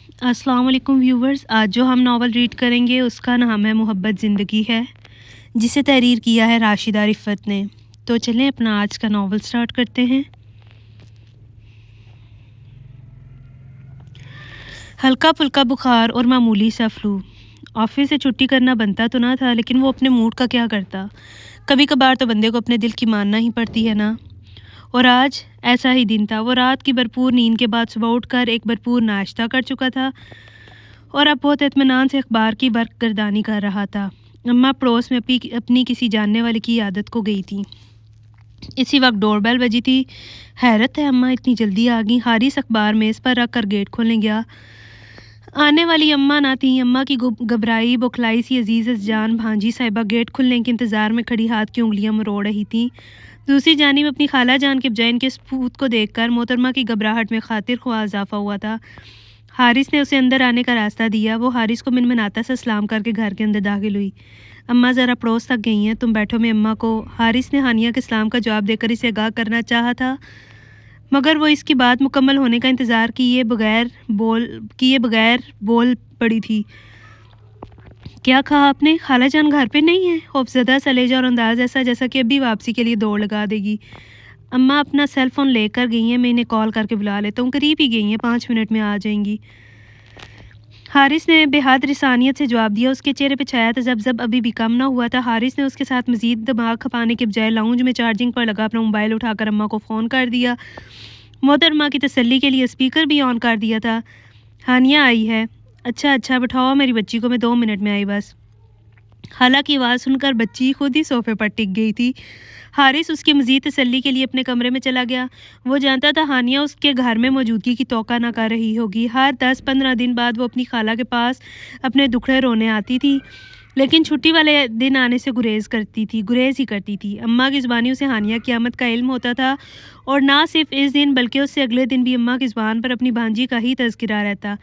السلام علیکم ویورز، آج جو ہم ناول ریڈ کریں گے اس کا نام ہے محبت زندگی ہے، جسے تحریر کیا ہے راشدہ رفت نے۔ تو چلیں اپنا آج کا ناول سٹارٹ کرتے ہیں۔ ہلکا پھلکا بخار اور معمولی سا فلو۔ آفس سے چھٹی کرنا بنتا تو نہ تھا، لیکن وہ اپنے موڈ کا کیا کرتا۔ کبھی کبھار تو بندے کو اپنے دل کی ماننا ہی پڑتی ہے نا۔ اور آج ایسا ہی دن تھا۔ وہ رات کی بھرپور نیند کے بعد صبح اٹھ کر ایک بھرپور ناشتہ کر چکا تھا اور اب بہت اطمینان سے اخبار کی برگردانی کر رہا تھا۔ اماں پڑوس میں اپنی کسی جاننے والے کی عادت کو گئی تھی۔ اسی وقت ڈور بیل بجی تھی۔ حیرت ہے، اماں اتنی جلدی آ گئیں۔ حارث اخبار میز پر رکھ کر گیٹ کھولنے گیا۔ آنے والی اماں نہ تھیں۔ اماں کی گھبرائی بوکھلائی سی عزیز جان بھانجی صاحبہ گیٹ کھلنے کے انتظار میں کھڑی ہاتھ کی انگلیاں مروڑ رہی تھیں۔ دوسری جانب اپنی خالہ جان کے بجائے ان کے سپوت کو دیکھ کر محترمہ کی گھبراہٹ میں خاطر خواہ اضافہ ہوا تھا۔ حارث نے اسے اندر آنے کا راستہ دیا۔ وہ حارث کو منمناتا سا سلام کر کے گھر کے اندر داخل ہوئی۔ اماں ذرا پڑوس تک گئی ہیں، تم بیٹھو میں اماں کو۔ حارث نے ہانیہ کے سلام کا جواب دے کر اسے آگاہ کرنا چاہا تھا، مگر وہ اس کی بات مکمل ہونے کا انتظار کیے بغیر بول پڑی تھی۔ کیا کہا آپ نے؟ خالہ جان گھر پہ نہیں ہے؟ خوفزدہ سا لہجہ اور انداز ایسا جیسا کہ ابھی واپسی کے لیے دوڑ لگا دے گی۔ اماں اپنا سیل فون لے کر گئی ہیں، میں انہیں کال کر کے بلا لیتا ہوں، قریب ہی گئی ہیں، 5 منٹ میں آ جائیں گی۔ حارث نے بے حد رسانیت سے جواب دیا۔ اس کے چہرے پہ چھایا تذبذب ابھی بھی کم نہ ہوا تھا۔ حارث نے اس کے ساتھ مزید دماغ کھپانے کے بجائے لاؤنج میں چارجنگ پر لگا اپنا موبائل اٹھا کر اماں کو فون کر دیا۔ محترمہ کی تسلی کے لیے اسپیکر بھی آن کر دیا تھا۔ ہانیہ آئی ہے؟ اچھا بٹھاؤ میری بچی کو، میں 2 منٹ میں آئی بس۔ خالہ کی آواز سن کر بچی خود ہی صوفے پر ٹک گئی تھی۔ حارث اس کی مزید تسلی کے لیے اپنے کمرے میں چلا گیا۔ وہ جانتا تھا ہانیہ اس کے گھر میں موجودگی کی توقع نہ کر رہی ہوگی۔ ہر 10-15 دن بعد وہ اپنی خالہ کے پاس اپنے دکھڑے رونے آتی تھی، لیکن چھٹی والے دن آنے سے گریز ہی کرتی تھی۔ اماں کی زبانی اسے ہانیہ کی آمد کا علم ہوتا تھا، اور نہ صرف اس دن بلکہ اس سے اگلے دن بھی اماں کی زبان پر اپنی بھانجی کا ہی تذکرہ رہتا۔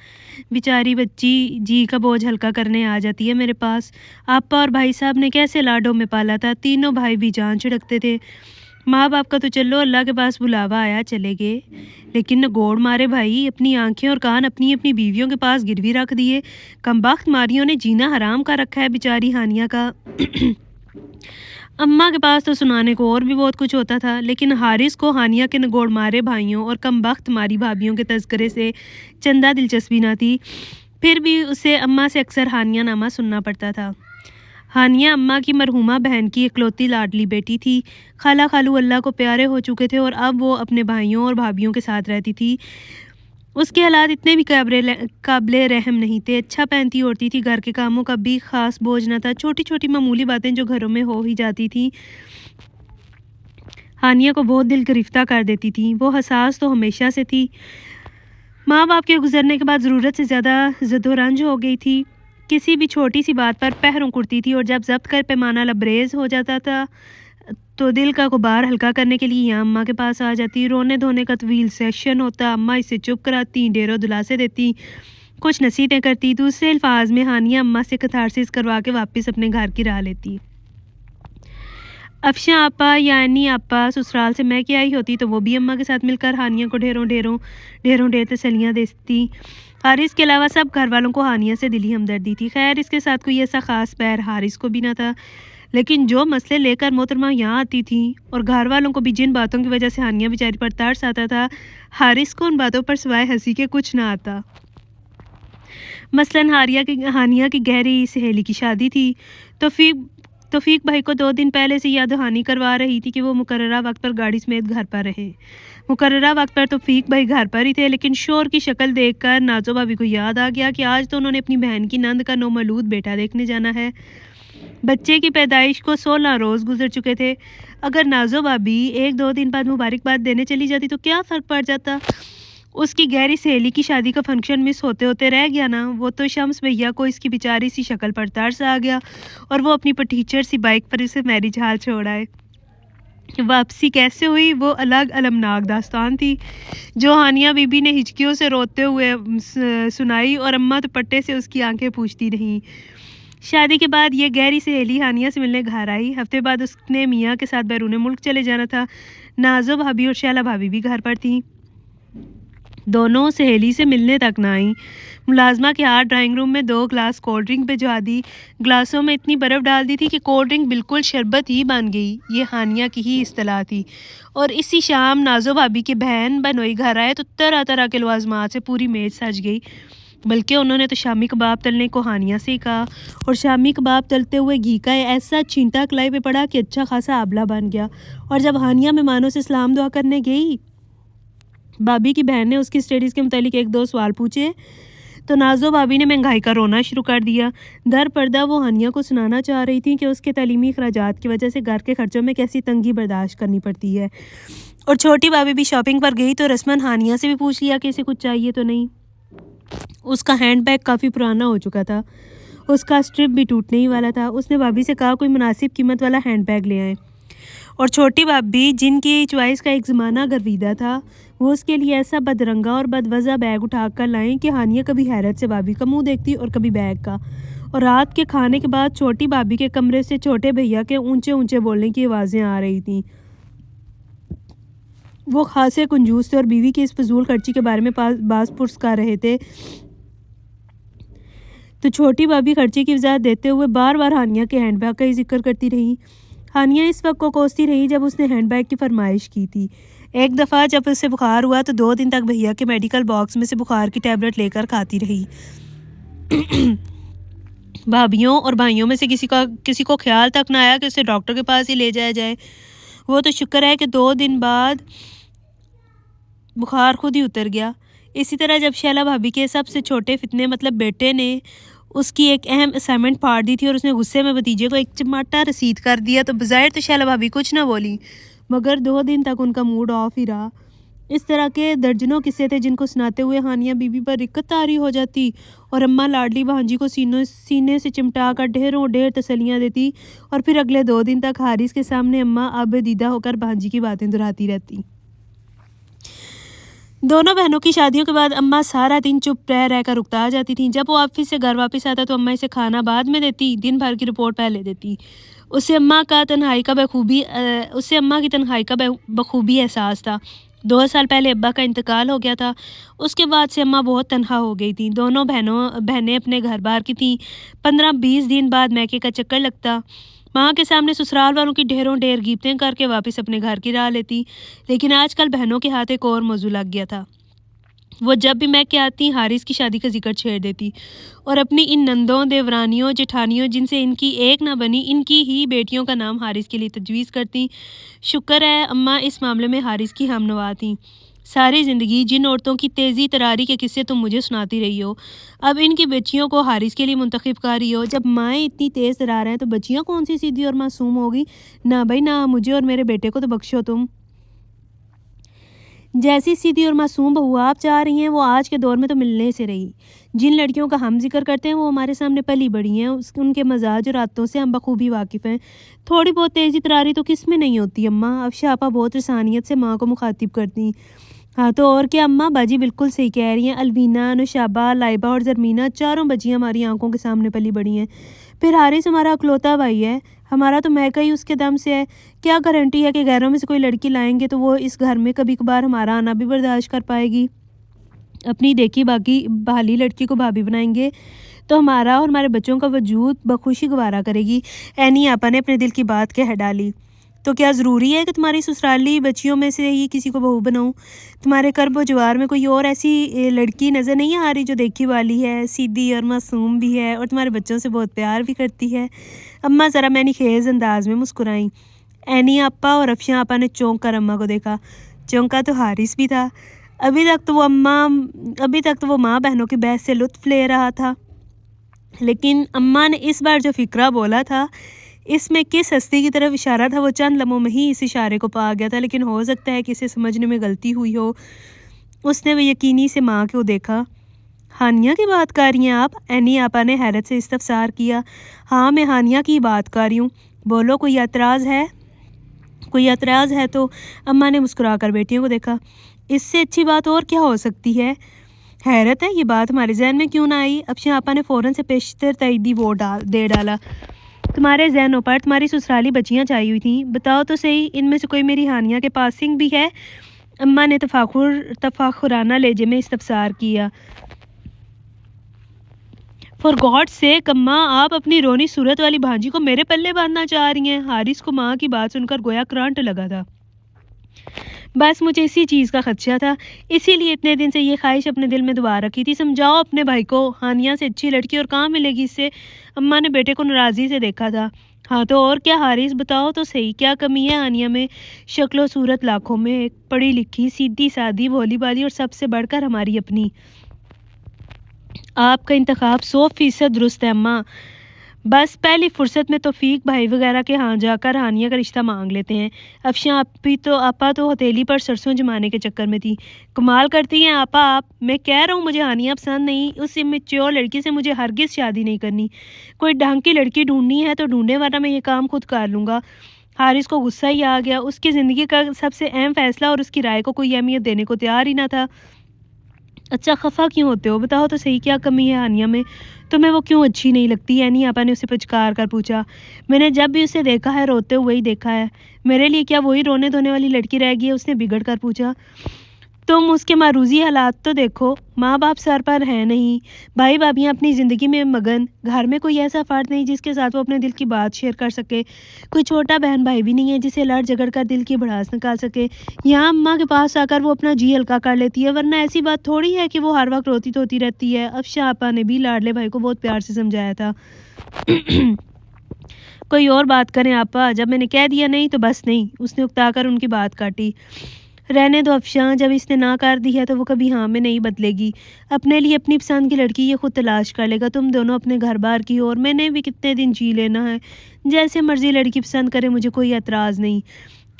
بیچاری بچی جی کا بوجھ ہلکا کرنے آ جاتی ہے میرے پاس۔ آپا اور بھائی صاحب نے کیسے لاڈوں میں پالا تھا، تینوں بھائی بھی جان چھڑکتے تھے۔ ماں باپ کا تو چلو اللہ کے پاس بلاوا آیا چلے گئے، لیکن نگوڑ مارے بھائی اپنی آنکھیں اور کان اپنی بیویوں کے پاس گروی رکھ دیے۔ کمبخت ماریوں نے جینا حرام کر رکھا ہے بیچاری ہانیہ کا۔ اماں کے پاس تو سنانے کو اور بھی بہت کچھ ہوتا تھا، لیکن حارث کو ہانیہ کے نگوڑ مارے بھائیوں اور کمبخت ماری بھابھیوں کے تذکرے سے چندہ دلچسپی نہ تھی، پھر بھی اسے اماں سے اکثر ہانیہ نامہ سننا پڑتا تھا۔ ہانیہ اماں کی مرحومہ بہن کی اکلوتی لاڈلی بیٹی تھی۔ خالہ خالو اللہ کو پیارے ہو چکے تھے اور اب وہ اپنے بھائیوں اور بھابھیوں کے ساتھ رہتی تھی۔ اس کے حالات اتنے بھی قابل رحم نہیں تھے۔ اچھا پہنتی اوڑھتی تھی، گھر کے کاموں کا بھی خاص بوجھ نہ تھا۔ چھوٹی چھوٹی معمولی باتیں جو گھروں میں ہو ہی جاتی تھیں، ہانیہ کو بہت دل گرفتہ کر دیتی تھیں۔ وہ حساس تو ہمیشہ سے تھی، ماں باپ کے گزرنے کے بعد ضرورت سے زیادہ زد و رنج ہو گئی تھی۔ کسی بھی چھوٹی سی بات پر پہروں کرتی تھی، اور جب ضبط کر پیمانہ لبریز ہو جاتا تھا تو دل کا غبار ہلکا کرنے کے لیے یہاں اماں کے پاس آ جاتی۔ رونے دھونے کا طویل سیشن ہوتا، اماں اسے چپ کراتی، ڈیروں دلاسے دیتی، کچھ نصیحتیں کرتی، دوسرے الفاظ میں ہانیہ اماں سے کتھارسس کروا کے واپس اپنے گھر کی راہ لیتی۔ افشاں آپا یعنی آپا سسرال سے میں کی آئی ہوتی تو وہ بھی اماں کے ساتھ مل کر ہانیہ کو ڈھیر تسلیاں دیتی۔ حارث کے علاوہ سب گھر والوں کو ہانیہ سے دلی ہمدردی تھی۔ خیر اس کے ساتھ کوئی ایسا خاص پیر حارث کو بھی نہ تھا، لیکن جو مسئلے لے کر محترمہ یہاں آتی تھیں اور گھر والوں کو بھی جن باتوں کی وجہ سے ہانیہ بیچاری پر ترس آتا تھا، حارث کو ان باتوں پر سوائے ہنسی کے کچھ نہ آتا۔ مثلاً ہانیہ کی گہری سہیلی کی شادی تھی۔ توفیق بھائی کو 2 دن پہلے سے یاد دہانی کروا رہی تھی کہ وہ مقررہ وقت پر گاڑی سمیت گھر پر رہیں۔ مقررہ وقت پر توفیق بھائی گھر پر ہی تھے، لیکن شور کی شکل دیکھ کر نازو بھابی کو یاد آ گیا کہ آج تو انہوں نے اپنی بہن کی نند کا نومولود بیٹا دیکھنے جانا ہے۔ بچے کی پیدائش کو 16 روز گزر چکے تھے۔ اگر نازو بھابی 1-2 دن بعد مبارکباد دینے چلی جاتی تو کیا فرق پڑ جاتا؟ اس کی گہری سہیلی کی شادی کا فنکشن مس ہوتے رہ گیا نا۔ وہ تو شمس بھیا کو اس کی بیچاری سی شکل پر ترس آ گیا اور وہ اپنی پٹیچر سی بائک پر اسے میرج ہال چھوڑ آئے۔ واپسی کیسے ہوئی وہ الگ المناک داستان تھی، جو ہانیہ بی بی نے ہچکیوں سے روتے ہوئے سنائی، اور اماں دوپٹے سے اس کی آنکھیں پوچھتی رہیں۔ شادی کے بعد یہ گہری سہیلی ہانیہ سے ملنے گھر آئی۔ ہفتے بعد اس نے میاں کے ساتھ بیرون ملک چلے جانا تھا۔ نازو بھابی اور شیلا بھابی بھی گھر پر تھیں۔ دونوں سہیلی سے ملنے تک نہ آئیں۔ ملازمہ کے ہاتھ ڈرائنگ روم میں 2 گلاس کولڈ ڈرنک بھجوا دی۔ گلاسوں میں اتنی برف ڈال دی تھی کہ کولڈ ڈرنک بالکل شربت ہی بن گئی۔ یہ ہانیہ کی ہی اصطلاح تھی۔ اور اسی شام نازو بھابی کی بہن بہنوئی گھر آئے تو طرح طرح کے لوازمات سے پوری میز سج گئی، بلکہ انہوں نے تو شامی کباب تلنے کو ہانیہ سے ہی کہا، اور شامی کباب تلتے ہوئے گھی کا ایسا چھینٹا کلائی پہ پڑا کہ اچھا خاصا آبلہ بن گیا۔ اور جب ہانیہ مہمانوں سے سلام دعا کرنے گئی، بھابی کی بہن نے اس کی اسٹڈیز کے متعلق 1-2 سوال پوچھے تو نازو بھابی نے مہنگائی کا رونا شروع کر دیا۔ در پردہ وہ ہانیہ کو سنانا چاہ رہی تھی کہ اس کے تعلیمی اخراجات کی وجہ سے گھر کے خرچوں میں کیسی تنگی برداشت کرنی پڑتی ہے۔ اور چھوٹی بھابی بھی شاپنگ پر گئی تو رسماً ہانیہ سے بھی پوچھ لیا کہ اسے کچھ چاہیے تو نہیں۔ اس کا ہینڈ بیگ کافی پرانا ہو چکا تھا، اس کا اسٹرپ بھی ٹوٹنے ہی والا تھا۔ اس نے بھابی سے کہا کوئی مناسب قیمت والا ہینڈ بیگ لے آئیں، اور چھوٹی بھابی جن کی چوائس کا ایک زمانہ گرویدہ تھا، وہ اس کے لیے ایسا بدرنگا اور بدوضع بیگ اٹھا کر لائیں کہ ہانیہ کبھی حیرت سے بھابی کا منہ دیکھتی اور کبھی بیگ کا۔ اور رات کے کھانے کے بعد چھوٹی بھابی کے کمرے سے چھوٹے بھیا کے اونچے اونچے بولنے کی آوازیں آ رہی تھیں۔ وہ خاصے کنجوس تھے اور بیوی کی اس فضول خرچی کے بارے میں باز پرس کر رہے تھے، تو چھوٹی بھابی خرچے کی وضاحت دیتے ہوئے بار بار ہانیہ کے ہینڈ بیگ کا ہی ذکر کرتی رہی۔ ہانیہ اس وقت کو کوستی رہی جب اس نے ہینڈ بیگ کی فرمائش کی تھی۔ ایک دفعہ جب اسے بخار ہوا تو 2 دن تک بھیا کے میڈیکل باکس میں سے بخار کی ٹیبلٹ لے کر کھاتی رہی۔ بھابھیوں اور بھائیوں میں سے کسی کو خیال تک نہ آیا کہ اسے ڈاکٹر کے پاس ہی لے جایا جائے۔ وہ تو شکر ہے کہ 2 دن بعد بخار خود ہی اتر گیا۔ اسی طرح جب شیلا بھابی کے سب سے چھوٹے فتنے مطلب بیٹے نے اس کی ایک اہم اسائنمنٹ پھاڑ دی تھی اور اس نے غصے میں بھتیجے کو ایک چماٹا رسید کر دیا تو بظاہر تو شیلا بھابی کچھ نہ بولی، مگر 2 دن تک ان کا موڈ آف ہی رہا۔ اس طرح کے درجنوں قصے تھے جن کو سناتے ہوئے ہانیہ بی بی پر رکت طاری ہو جاتی اور اماں لاڈلی بھانجی کو سینے سے چمٹا کر ڈھیر تسلیاں دیتی، اور پھر اگلے 2 دن تک حارث کے سامنے اماں اب دیدہ ہو کر بھانجی کی باتیں دہراتی رہتی۔ دونوں بہنوں کی شادیوں کے بعد اماں سارا دن چپ رہ کر اکتا جاتی تھیں۔ جب وہ آفس سے گھر واپس آتا تو اماں اسے کھانا بعد میں دیتی، دن بھر کی رپورٹ پہلے دیتی۔ اسے اماں کی تنہائی کا بخوبی احساس تھا۔ 2 سال پہلے ابا کا انتقال ہو گیا تھا، اس کے بعد سے اماں بہت تنہا ہو گئی تھیں۔ دونوں بہنیں اپنے گھر بار کی تھیں۔ 15-20 دن بعد میکے کا چکر لگتا، ماں کے سامنے سسرال والوں کی ڈھیر غیبتیں کر کے واپس اپنے گھر کی راہ لیتی۔ لیکن آج کل بہنوں کے ہاتھ ایک اور موضوع لگ گیا تھا۔ وہ جب بھی میکے آتی حارث کی شادی کا ذکر چھیڑ دیتی اور اپنی ان نندوں، دیورانیوں، جٹھانیوں جن سے ان کی ایک نہ بنی، ان کی ہی بیٹیوں کا نام حارث کے لیے تجویز کرتی۔ شکر ہے اماں اس معاملے میں حارث کی ہمنوا تھیں۔ ساری زندگی جن عورتوں کی تیزی تراری کے قصے تم مجھے سناتی رہی ہو، اب ان کی بچیوں کو حارث کے لیے منتخب کر رہی ہو۔ جب مائیں اتنی تیز ترار ہیں تو بچیاں کون سی سیدھی اور معصوم ہوگی؟ نہ بھائی نہ، مجھے اور میرے بیٹے کو تو بخشو تم۔ جیسی سیدھی اور معصوم بہو آپ چاہ رہی ہیں وہ آج کے دور میں تو ملنے سے رہی۔ جن لڑکیوں کا ہم ذکر کرتے ہیں وہ ہمارے سامنے پلی بڑی ہیں، ان کے مزاج اور عادتوں سے ہم بخوبی واقف ہیں۔ تھوڑی بہت تیزی تراری تو کس میں نہیں ہوتی اماں؟ افشا آپا بہت رسانیت سے ماں کو مخاطب کرتی۔ ہاں تو اور کیا اماں، باجی بالکل صحیح کہہ رہی ہیں۔ الوینا، نوشابہ، لائبہ اور زرمینہ چاروں بچیاں ہماری آنکھوں کے سامنے پلی بڑی ہیں۔ پھر حارث ہمارا اکلوتا بھائی ہے، ہمارا تو میکا ہی اس کے دم سے ہے۔ کیا گارنٹی ہے کہ غیروں میں سے کوئی لڑکی لائیں گے تو وہ اس گھر میں کبھی کبھار ہمارا آنا بھی برداشت کر پائے گی؟ اپنی دیکھی بھالی لڑکی کو بھابھی بنائیں گے تو ہمارا اور ہمارے بچوں کا وجود بخوشی گوارا کرے گی۔ اینی آپا نے اپنے دل کی بات کہہ ڈالی۔ تو کیا ضروری ہے کہ تمہاری سسرالی بچیوں میں سے ہی کسی کو بہو بناؤں؟ تمہارے کرب و جوار میں کوئی اور ایسی لڑکی نظر نہیں آ رہی جو دیکھی والی ہے، سیدھی اور معصوم بھی ہے اور تمہارے بچوں سے بہت پیار بھی کرتی ہے؟ اماں ذرا معنی خیز انداز میں مسکرائیں۔ اینی آپا اور افشاں آپا نے چونک کر اماں کو دیکھا۔ چونکا تو حارث بھی تھا۔ ابھی تک تو وہ ماں بہنوں کی بحث سے لطف لے رہا تھا، لیکن اماں نے اس بار جو فقرہ بولا تھا اس میں کس ہستی کی طرف اشارہ تھا وہ چند لمحوں میں ہی اس اشارے کو پا گیا تھا، لیکن ہو سکتا ہے کہ اسے سمجھنے میں غلطی ہوئی ہو۔ اس نے وہ یقینی سے ماں کو دیکھا۔ ہانیہ کی بات کر رہی ہیں آپ؟ اینی آپا نے حیرت سے استفسار کیا۔ ہاں میں ہانیہ کی بات کر رہی ہوں۔ بولو کوئی اعتراض ہے؟ کوئی اعتراض ہے تو؟ اماں نے مسکرا کر بیٹیوں کو دیکھا۔ اس سے اچھی بات اور کیا ہو سکتی ہے؟ حیرت ہے یہ بات ہمارے ذہن میں کیوں نہ آئی؟ افشاں آپا نے فوراً سے پیشتر تائیدی ووٹ دے ڈالا۔ تمہارے ذہنوں پر تمہاری سسرالی بچیاں چاہی ہوئی تھیں، بتاؤ تو صحیح ان میں سے کوئی میری ہانیہ کے پاسنگ بھی ہے؟ اماں نے تفاخرانہ لہجے میں استفسار کیا۔ فار گاڈ سیک اماں، آپ اپنی رونی صورت والی بھانجی کو میرے پلے باندھنا چاہ رہی ہیں؟ حارث کو ماں کی بات سن کر گویا کرنٹ لگا تھا۔ بس مجھے اسی چیز کا خدشہ تھا، اسی لیے اتنے دن سے یہ خواہش اپنے دل میں دبا رکھی تھی۔ سمجھاؤ اپنے بھائی کو، ہانیہ سے اچھی لڑکی اور کہاں ملے گی اس سے؟ اماں نے بیٹے کو ناراضی سے دیکھا تھا۔ ہاں تو اور کیا حارث، بتاؤ تو صحیح، کیا کمی ہے ہانیہ میں؟ شکل و صورت لاکھوں میں ایک، پڑھی لکھی، سیدھی سادی، بھولی بالی اور سب سے بڑھ کر ہماری اپنی۔ آپ کا انتخاب 100% درست ہے اماں، بس پہلی فرصت میں توفیق بھائی وغیرہ کے ہاں جا کر ہانیہ کا رشتہ مانگ لیتے ہیں۔ افشاں آپا تو ہتھیلی پر سرسوں جمانے کے چکر میں تھی۔ کمال کرتی ہیں آپا آپ، میں کہہ رہا ہوں مجھے ہانیہ پسند نہیں، اس امیچور لڑکی سے مجھے ہرگز شادی نہیں کرنی۔ کوئی ڈھنگ کی لڑکی ڈھونڈنی ہے تو ڈھونڈے، ورنہ میں یہ کام خود کر لوں گا۔ حارث کو غصہ ہی آ گیا، اس کی زندگی کا سب سے اہم فیصلہ اور اس کی رائے کو کوئی اہمیت دینے کو تیار ہی نہ تھا۔ اچھا خفا کیوں ہوتے ہو؟ بتاؤ تو صحیح، کیا کمی ہے ہانیہ میں؟ تمہیں وہ کیوں اچھی نہیں لگتی؟ اینی آپا نے اسے پچکار کر پوچھا۔ میں نے جب بھی اسے دیکھا ہے روتے ہوئے ہی دیکھا ہے، میرے لیے کیا وہی رونے دھونے والی لڑکی رہ گئی ہے؟ اس نے بگڑ کر پوچھا۔ تم اس کے معروضی حالات تو دیکھو، ماں باپ سر پر ہے نہیں، بھائی بھابیاں اپنی زندگی میں مگن، گھر میں کوئی ایسا فرد نہیں جس کے ساتھ وہ اپنے دل کی بات شیئر کر سکے، کوئی چھوٹا بہن بھائی بھی نہیں ہے جسے لڑ جھگڑ کر دل کی بھڑاس نکال سکے۔ یہاں اماں کے پاس آ کر وہ اپنا جی ہلکا کر لیتی ہے، ورنہ ایسی بات تھوڑی ہے کہ وہ ہر وقت روتی دھوتی رہتی ہے۔ افشاں آپا نے بھی لاڈلے بھائی کو بہت پیار سے سمجھایا تھا۔ کوئی اور بات کریں آپا، جب میں نے کہہ دیا نہیں تو بس نہیں، اس نے اکتا کر ان کی بات کاٹی۔ رہنے دو افشاں، جب اس نے نہ کر دی ہے تو وہ کبھی ہاں میں نہیں بدلے گی۔ اپنے لیے اپنی پسند کی لڑکی یہ خود تلاش کر لے گا، تم دونوں اپنے گھر بار کی، اور میں نے بھی کتنے دن جی لینا ہے، جیسے مرضی لڑکی پسند کرے، مجھے کوئی اعتراض نہیں۔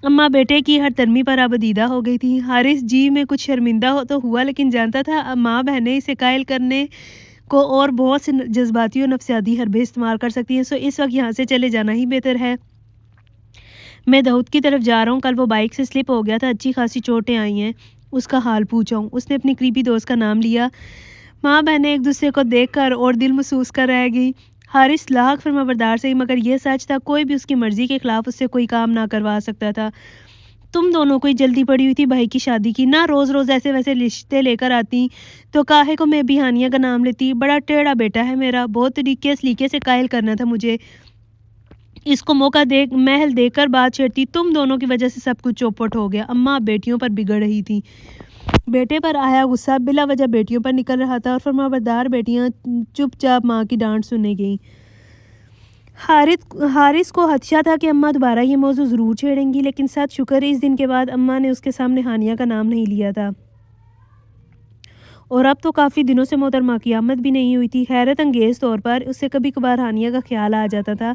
اماں بیٹے کی ہر ترمی پر ابدیدہ ہو گئی تھی۔ حارث جی میں کچھ شرمندہ تو ہوا، لیکن جانتا تھا ماں بہنیں اسے قائل کرنے کو اور بہت سے جذباتی اور نفسیاتی حربے استعمال کر سکتی ہیں، سو اس وقت یہاں سے چلے جانا ہی بہتر ہے۔ میں داؤد کی طرف جا رہا ہوں، کل وہ بائک سے سلپ ہو گیا تھا، اچھی خاصی چوٹیں آئی ہیں، اس کا حال پوچھا ہوں۔ اس نے اپنی قریبی دوست کا نام لیا۔ ماں بہنیں ایک دوسرے کو دیکھ کر اور دل محسوس کر رہ گئی۔ حارث لاکھ فرمانبردار سے، مگر یہ سچ تھا کوئی بھی اس کی مرضی کے خلاف اس سے کوئی کام نہ کروا سکتا تھا۔ تم دونوں کو جلدی پڑی ہوئی تھی بھائی کی شادی کی، نہ روز روز ایسے ویسے رشتے لے کر آتی تو کاہے کو میں بھی ہانیہ کا نام لیتی۔ بڑا ٹیڑھا بیٹا ہے میرا، بہت طریقے سلیقے سے قائل کرنا تھا مجھے، اس کو موقع محل دے کر بات چھیڑتی، تم دونوں کی وجہ سے سب کچھ چوپٹ ہو گیا۔ اماں بیٹیوں پر بگڑ رہی تھی، بیٹے پر آیا غصہ بلا وجہ بیٹیوں پر نکل رہا تھا، اور فرمانبردار بیٹیاں چپ چاپ ماں کی ڈانٹ سننے گئیں۔ حارث کو خدشہ تھا کہ اماں دوبارہ یہ موضوع ضرور چھیڑیں گی، لیکن سات شکر اس دن کے بعد اماں نے اس کے سامنے ہانیہ کا نام نہیں لیا تھا، اور اب تو کافی دنوں سے محترمہ کی آمد بھی نہیں ہوئی تھی۔ حیرت انگیز طور پر اسے کبھی کبھار ہانیہ کا خیال آ جاتا تھا۔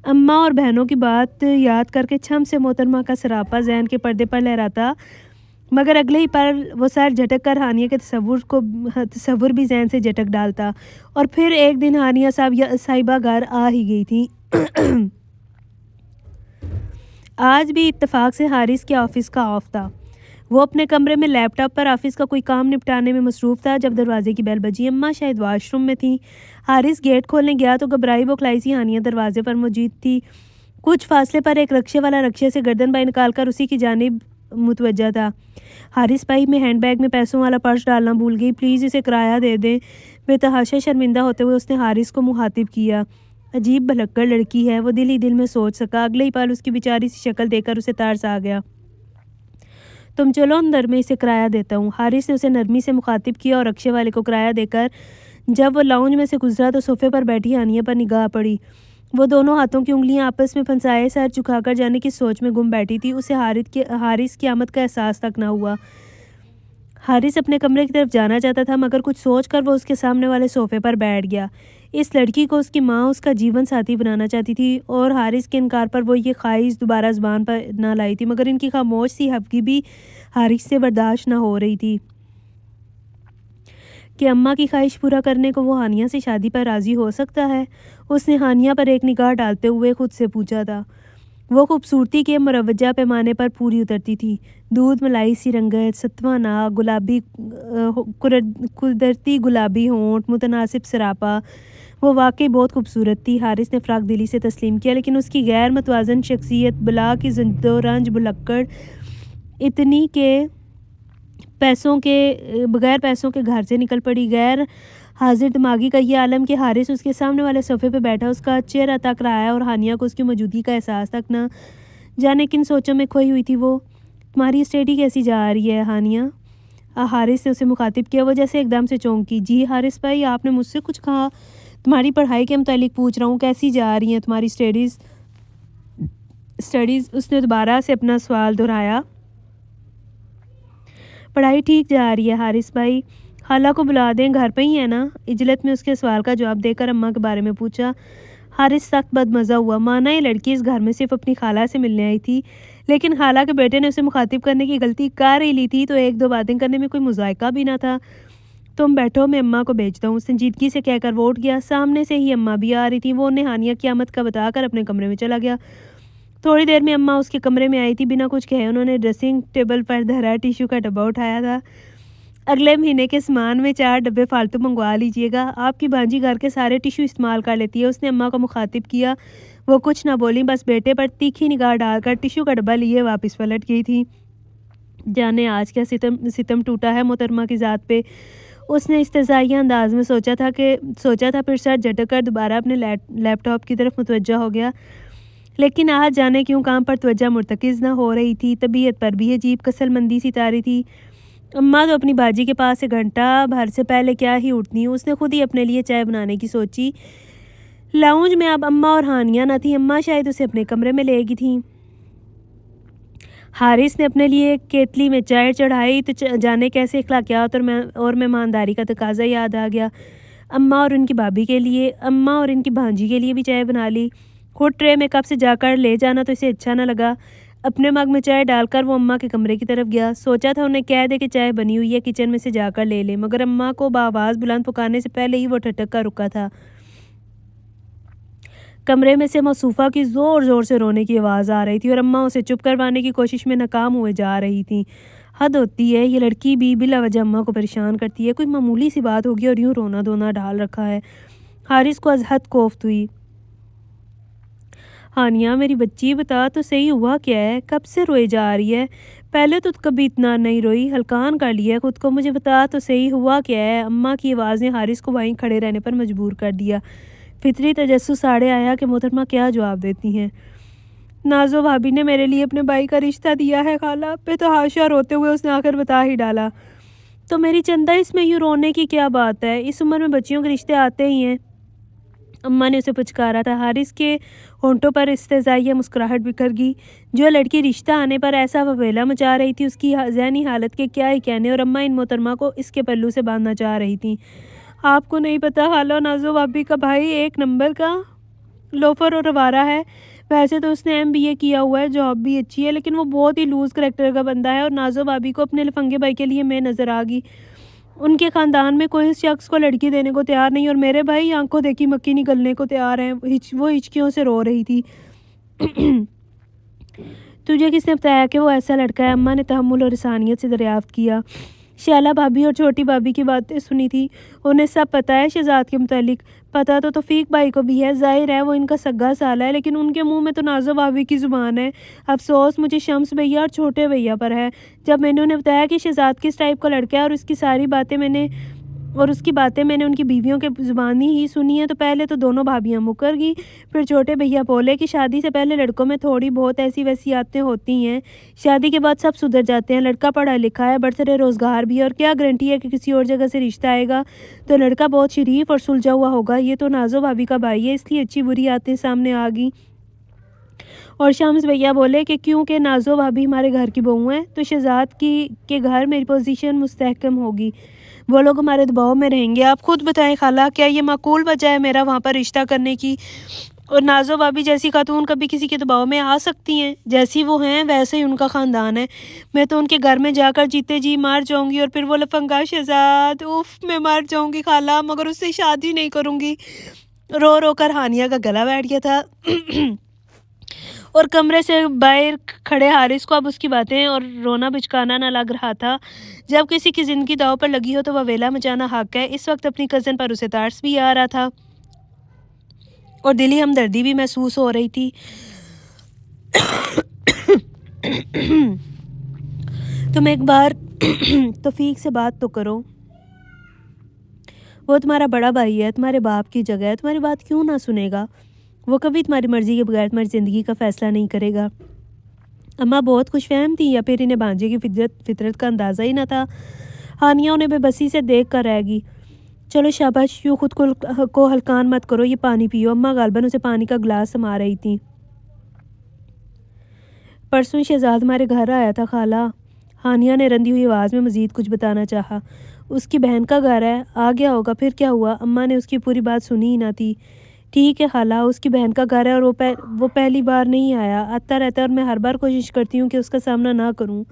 اماں اور بہنوں کی بات یاد کر کے چھم سے محترمہ کا سراپا ذہن کے پردے پر لہراتا، مگر اگلے ہی پر وہ سر جھٹک کر ہانیہ کے تصور بھی ذہن سے جھٹک ڈالتا، اور پھر ایک دن ہانیہ صاحبہ گھر آ ہی گئی تھی۔ آج بھی اتفاق سے حارث کے آفس کا آف تھا، وہ اپنے کمرے میں لیپ ٹاپ پر آفس کا کوئی کام نپٹانے میں مصروف تھا جب دروازے کی بیل بجی۔ اماں شاید واش روم میں تھیں۔ حارث گیٹ کھولنے گیا تو گھبرائی بوکھلائی سی ہانیہ دروازے پر موجود تھی۔ کچھ فاصلے پر ایک رکشے والا رکشے سے گردن باہر نکال کر اسی کی جانب متوجہ تھا۔ حارث بھائی، میں ہینڈ بیگ میں پیسوں والا پرس ڈالنا بھول گئی، پلیز اسے کرایہ دے دیں۔ بے تحاشا شرمندہ ہوتے ہوئے اس نے حارث کو مخاطب کیا۔ عجیب بھلکڑ لڑکی ہے، وہ دل ہی دل میں سوچ سکا۔ اگلے ہی پل اس کی بیچاری سی شکل دیکھ کر اسے ترس آ گیا۔ تم چلو اندر، میں اسے کرایہ دیتا ہوں۔ حارث نے اسے نرمی سے مخاطب کیا، اور رکشے والے کو کرایہ دے کر جب وہ لاؤنج میں سے گزرا تو صوفے پر بیٹھی ہانیہ پر نگاہ پڑی۔ وہ دونوں ہاتھوں کی انگلیاں آپس میں پھنسائے سر جھکا کر جانے کی سوچ میں گم بیٹھی تھی۔ اسے حارث کی آمد کا احساس تک نہ ہوا۔ حارث اپنے کمرے کی طرف جانا چاہتا تھا، مگر کچھ سوچ کر وہ اس کے سامنے والے صوفے پر بیٹھ گیا۔ اس لڑکی کو اس کی ماں اس کا جیون ساتھی بنانا چاہتی تھی، اور حارث کے انکار پر وہ یہ خواہش دوبارہ زبان پر نہ لائی تھی، مگر ان کی خاموش سی حفگی بھی حارث سے برداشت نہ ہو رہی تھی کہ اماں کی خواہش پورا کرنے کو وہ ہانیہ سے شادی پر راضی ہو سکتا ہے۔ اس نے ہانیہ پر ایک نگاہ ڈالتے ہوئے خود سے پوچھا تھا۔ وہ خوبصورتی کے مروجہ پیمانے پر پوری اترتی تھی، دودھ ملائی سی رنگت، ستواں ناک، قدرتی گلابی ہونٹ، متناسب سراپا، وہ واقعی بہت خوبصورت تھی۔ حارث نے فراق دلی سے تسلیم کیا، لیکن اس کی غیر متوازن شخصیت، بلا کی زد و رنج بھلکڑ اتنی کہ بغیر پیسوں کے گھر سے نکل پڑی۔ غیر حاضر دماغی کا یہ عالم کہ حارث اس کے سامنے والے صوفے پہ بیٹھا اس کا چہرہ تک رہا ہے اور ہانیہ کو اس کی موجودگی کا احساس تک نہ جانے کن سوچوں میں کھوئی ہوئی تھی وہ۔ تمہاری اسٹڈی کیسی جا رہی ہے ہانیہ؟ حارث نے اسے مخاطب کیا۔ وہ جیسے ایک دم سے چونکی۔ جی حارث بھائی، آپ نے مجھ سے کچھ کہا؟ تمہاری پڑھائی کے متعلق پوچھ رہا ہوں، کیسی جا رہی ہیں تمہاری اسٹڈیز؟ اس نے دوبارہ سے اپنا سوال دہرایا۔ پڑھائی ٹھیک جا رہی ہے حارث بھائی، خالہ کو بلا دیں، گھر پہ ہی ہے نا؟ اجلت میں اس کے سوال کا جواب دے کر اماں کے بارے میں پوچھا۔ حارث سخت بدمزہ ہوا۔ مانا یہ لڑکی اس گھر میں صرف اپنی خالہ سے ملنے آئی تھی، لیکن خالہ کے بیٹے نے اسے مخاطب کرنے کی غلطی کر ہی لی تھی تو ایک دو باتیں کرنے میں کوئی مذائقہ بھی نہ تھا۔ تم بیٹھو، میں اماں کو بھیجتا ہوں، سنجیدگی سے کہہ کر وہ اٹھ گیا۔ سامنے سے ہی اماں بھی آ رہی تھی۔ وہ انہیں ہانیہ کی آمد کا بتا کر اپنے کمرے میں چلا گیا۔ تھوڑی دیر میں اماں اس کے کمرے میں آئی تھی۔ بنا کچھ کہے انہوں نے ڈریسنگ ٹیبل پر دھرا ٹیشو کا ڈبہ اٹھایا تھا۔ اگلے مہینے کے سامان میں 4 ڈبے فالتو منگوا لیجیے گا، آپ کی بھانجی گھر کے سارے ٹیشو استعمال کر لیتی ہے۔ اس نے اماں کو مخاطب کیا۔ وہ کچھ نہ بولی، بس بیٹے پر تیکھی نگاہ ڈال کر ٹیشو کا ڈبہ لیے واپس پلٹ گئی تھی۔ جانے آج کیا ستم ٹوٹا ہے محترمہ کی ذات پہ، اس نے استہزائیہ انداز میں سوچا تھا، پھر سر جھٹک کر دوبارہ اپنے لیپ ٹاپ کی طرف متوجہ ہو گیا۔ لیکن آج جانے کیوں کام پر توجہ مرتکز نہ ہو رہی تھی، طبیعت پر بھی عجیب کسل مندی سی طاری تھی۔ اماں تو اپنی باجی کے پاس سے گھنٹہ بھر سے پہلے کیا ہی اٹھتی، اس نے خود ہی اپنے لیے چائے بنانے کی سوچی۔ لاؤنج میں اب اماں اور ہانیہ نہ تھی، اماں شاید اسے اپنے کمرے میں لے گئی تھیں۔ حارث نے اپنے لیے کیتلی میں چائے چڑھائی تو جانے کیسے اخلاقیات اور مہمانداری کا تقاضا یاد آ گیا۔ اماں اور ان کی بھابھی کے لیے، اماں اور ان کی بھانجی کے لیے بھی چائے بنا لی۔ خود ٹرے میں کپ سے جا کر لے جانا تو اسے اچھا نہ لگا۔ اپنے مگ میں چائے ڈال کر وہ اماں کے کمرے کی طرف گیا۔ سوچا تھا انہیں کہہ دے کہ چائے بنی ہوئی ہے، کچن میں سے جا کر لے لے، مگر اماں کو بآواز بلند پکارنے سے پہلے ہی وہ ٹھٹک کر رکا تھا۔ کمرے میں سے مصوفہ کی زور زور سے رونے کی آواز آ رہی تھی اور اماں اسے چپ کروانے کی کوشش میں ناکام ہوئے جا رہی تھیں۔ حد ہوتی ہے، یہ لڑکی بھی بلا وجہ اماں کو پریشان کرتی ہے، کوئی معمولی سی بات ہوگی اور یوں رونا دھونا ڈال رکھا ہے۔ حارث کو از حد کوفت ہوئی۔ ہانیہ میری بچی، بتا تو صحیح ہوا کیا ہے، کب سے روئے جا رہی ہے؟ پہلے تو کبھی اتنا نہیں روئی، ہلکان کر لیا خود کو، مجھے بتا تو صحیح ہوا کیا ہے؟ اماں کی آواز نے حارث کو وہیں کھڑے رہنے پر مجبور کر دیا۔ فطری تجسس آڑے آیا کہ محترمہ کیا جواب دیتی ہیں۔ نازو بھابی نے میرے لیے اپنے بھائی کا رشتہ دیا ہے خالہ، پہ تو ہاشا روتے ہوئے اس نے آخر بتا ہی ڈالا۔ تو میری چندہ اس میں یوں رونے کی کیا بات ہے، اس عمر میں بچیوں کے رشتے آتے ہی ہیں۔ اماں نے اسے پچکارا تھا۔ حارث کے ہونٹوں پر استہزائیہ مسکراہٹ بکھر گئی۔ جو لڑکی رشتہ آنے پر ایسا وویلا مچا رہی تھی، اس کی ذہنی حالت کے کیا ہی کہنے، اور اماں ان محترمہ کو اس کے پلو سے باندھنا چاہ رہی تھیں۔ آپ کو نہیں پتا خالہ، نازو بھابی کا بھائی 1 نمبر کا لوفر اور آوارہ ہے۔ ویسے تو اس نے MBA کیا ہوا ہے، جاب بھی اچھی ہے، لیکن وہ بہت ہی لوز کریکٹر کا بندہ ہے، اور نازو بھابی کو اپنے لفنگے بھائی کے لیے میں نظر آ گئی۔ ان کے خاندان میں کوئی اس شخص کو لڑکی دینے کو تیار نہیں، اور میرے بھائی آنکھوں دیکھی مکھی نگلنے کو تیار ہیں۔ وہ ہچکیوں سے رو رہی تھی۔ تجھے کس نے بتایا کہ وہ ایسا لڑکا ہے؟ اماں نے تحمل اور انسانیت سے دریافت کیا۔ شیلہ بھابی اور چھوٹی بھابی کی باتیں سنی تھی، انہیں سب پتہ ہے شہزاد کے متعلق۔ پتہ تو توفیق بھائی کو بھی ہے، ظاہر ہے وہ ان کا سگا سالا ہے، لیکن ان کے منہ میں تو نازو بھابی کی زبان ہے۔ افسوس مجھے شمس بھیا اور چھوٹے بھیا پر ہے۔ جب میں نے انہیں بتایا کہ شہزاد کس ٹائپ کا لڑکا ہے اور اس کی باتیں میں نے ان کی بیویوں کے زبانی ہی سنی ہیں، تو پہلے تو دونوں بھابیاں مکر گئیں۔ پھر چھوٹے بھیا بولے کہ شادی سے پہلے لڑکوں میں تھوڑی بہت ایسی ویسی عادتیں ہوتی ہیں، شادی کے بعد سب سدھر جاتے ہیں۔ لڑکا پڑھا لکھا ہے، برسر روزگار بھی ہے، اور کیا گارنٹی ہے کہ کسی اور جگہ سے رشتہ آئے گا تو لڑکا بہت شریف اور سلجھا ہوا ہوگا۔ یہ تو نازو بھابی کا بھائی ہے، اس لیے اچھی بری عادتیں سامنے آ گئیں۔ اور شمس بھیا بولے کہ کیونکہ نازو بھابی ہمارے گھر کی بہو ہیں تو شہزاد کے گھر میری پوزیشن مستحکم ہوگی، وہ لوگ ہمارے دباؤ میں رہیں گے۔ آپ خود بتائیں خالہ، کیا یہ معقول وجہ ہے میرا وہاں پر رشتہ کرنے کی؟ اور نازو بھابی جیسی خاتون کبھی کسی کے دباؤ میں آ سکتی ہیں؟ جیسی وہ ہیں ویسے ہی ان کا خاندان ہے۔ میں تو ان کے گھر میں جا کر جیتے جی مار جاؤں گی، اور پھر وہ لفنگا شہزاد، میں مار جاؤں گی خالہ، مگر اس سے شادی نہیں کروں گی۔ رو رو کر ہانیہ کا گلا بیٹھ گیا تھا، اور کمرے سے باہر کھڑے حارث کو اب اس کی باتیں اور رونا بچکانا نہ لگ رہا تھا۔ جب کسی کی زندگی داؤ پر لگی ہو تو وہ ویلا مچانا حق ہے۔ اس وقت اپنی کزن پر اسے ترس بھی آ رہا تھا اور دلی ہمدردی بھی محسوس ہو رہی تھی۔ تم ایک بار توفیق سے بات تو کرو، وہ تمہارا بڑا بھائی ہے، تمہارے باپ کی جگہ ہے، تمہاری بات کیوں نہ سنے گا؟ وہ کبھی تمہاری مرضی کے بغیر تمہاری زندگی کا فیصلہ نہیں کرے گا۔ اماں بہت خوش فہم تھیں یا پھر انہیں بھانجے کی فطرت کا اندازہ ہی نہ تھا؟ ہانیہ انہیں بے بسی سے دیکھ کر رہ گی۔ چلو شاباش، یوں خود کو ہلکان مت کرو، یہ پانی پیو۔ اماں غالباً اسے پانی کا گلاس سما رہی تھیں۔ پرسوں شہزاد ہمارے گھر آیا تھا خالہ، ہانیہ نے رندی ہوئی آواز میں مزید کچھ بتانا چاہا۔ اس کی بہن کا گھر ہے، آ گیا ہوگا، پھر کیا ہوا؟ اماں نے اس کی پوری بات سنی ہی نہ تھی۔ ٹھیک ہے خالہ، اس کی بہن کا گھر ہے اور وہ پہلی بار نہیں آیا، آتا رہتا ہے اور میں ہر بار کوشش کرتی ہوں کہ اس کا سامنا نہ کروں۔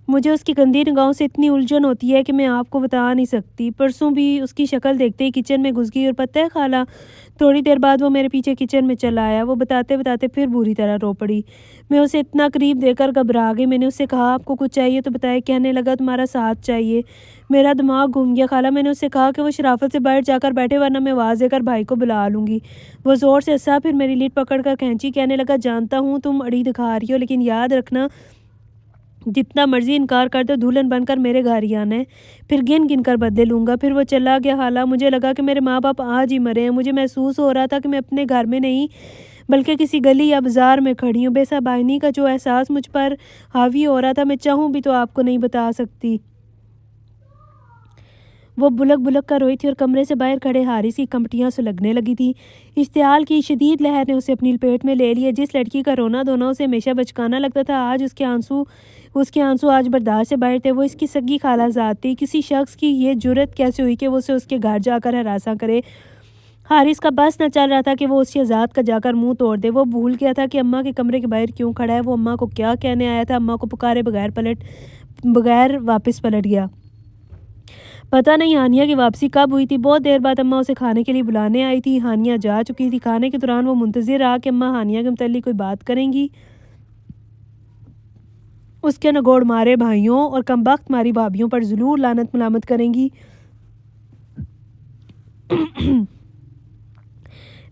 مجھے اس کی گندی نگاہوں سے اتنی الجھن ہوتی ہے کہ میں آپ کو بتا نہیں سکتی۔ پرسوں بھی اس کی شکل دیکھتے ہی کچن میں گھس گئی اور پتہ ہے خالہ، تھوڑی دیر بعد وہ میرے پیچھے کچن میں چلا آیا۔ وہ بتاتے بتاتے پھر بری طرح رو پڑی۔ میں اسے اتنا قریب دے کر گھبرا گئی۔ میں نے اس سے کہا آپ کو کچھ چاہیے تو بتائے۔ کہنے لگا تمہارا ساتھ چاہیے۔ میرا دماغ گھوم گیا خالہ۔ میں نے اس سے کہا کہ وہ شرافت سے باہر جا کر بیٹھے ورنہ میں آواز دے کر بھائی کو بلا لوں گی۔ وہ زور سے ہنسا، پھر میری لیڈ پکڑ کر کھینچی۔ کہنے لگا جانتا ہوں تم اڑی دکھا رہی ہو، لیکن یاد رکھنا جتنا مرضی انکار کر دو، دلہن بن کر میرے گھر ہی آنا ہے، پھر گن گن کر بدلے لوں گا۔ پھر وہ چلا گیا خالہ۔ مجھے لگا کہ میرے ماں باپ آج ہی مرے ہیں۔ مجھے محسوس ہو رہا تھا کہ میں اپنے گھر میں نہیں بلکہ کسی گلی یا بازار میں کھڑی ہوں۔ بے صابرانی کا جو احساس مجھ پر حاوی ہو رہا تھا، میں چاہوں بھی تو آپ کو نہیں بتا سکتی۔ وہ بلک بلک کر روئی تھی اور کمرے سے باہر کھڑے حارث کی کمپٹیاں سلگنے لگی تھی۔ اشتعال کی شدید لہر نے اسے اپنی لپیٹ میں لے لیا۔ جس لڑکی کا رونا دھونا اسے ہمیشہ بچکانا لگتا تھا، آج اس کے آنسو آج برداشت سے باہر تھے۔ وہ اس کی سگی خالہ زاد تھی۔ کسی شخص کی یہ جرأت کیسے ہوئی کہ وہ اسے اس کے گھر جا کر ہراساں کرے؟ حارث کا بس نہ چل رہا تھا کہ وہ اس شہزاد کا جا کر منہ توڑ دے۔ وہ بھول گیا تھا کہ اماں کے کمرے کے باہر کیوں کھڑا ہے، وہ اماں کو کیا کہنے آیا تھا۔ اماں کو پکارے بغیر واپس پلٹ گیا۔ پتہ نہیں ہانیہ کی واپسی کب ہوئی تھی۔ بہت دیر بعد اماں اسے کھانے کے لیے بلانے آئی تھی۔ ہانیہ جا چکی تھی۔ کھانے کے دوران وہ منتظر رہا کہ اماں ہانیہ کے متعلق کوئی بات کریں گی، اس کے نگوڑ مارے بھائیوں اور کم بخت ماری بھابھیوں پر ضرور لعنت ملامت کریں گی،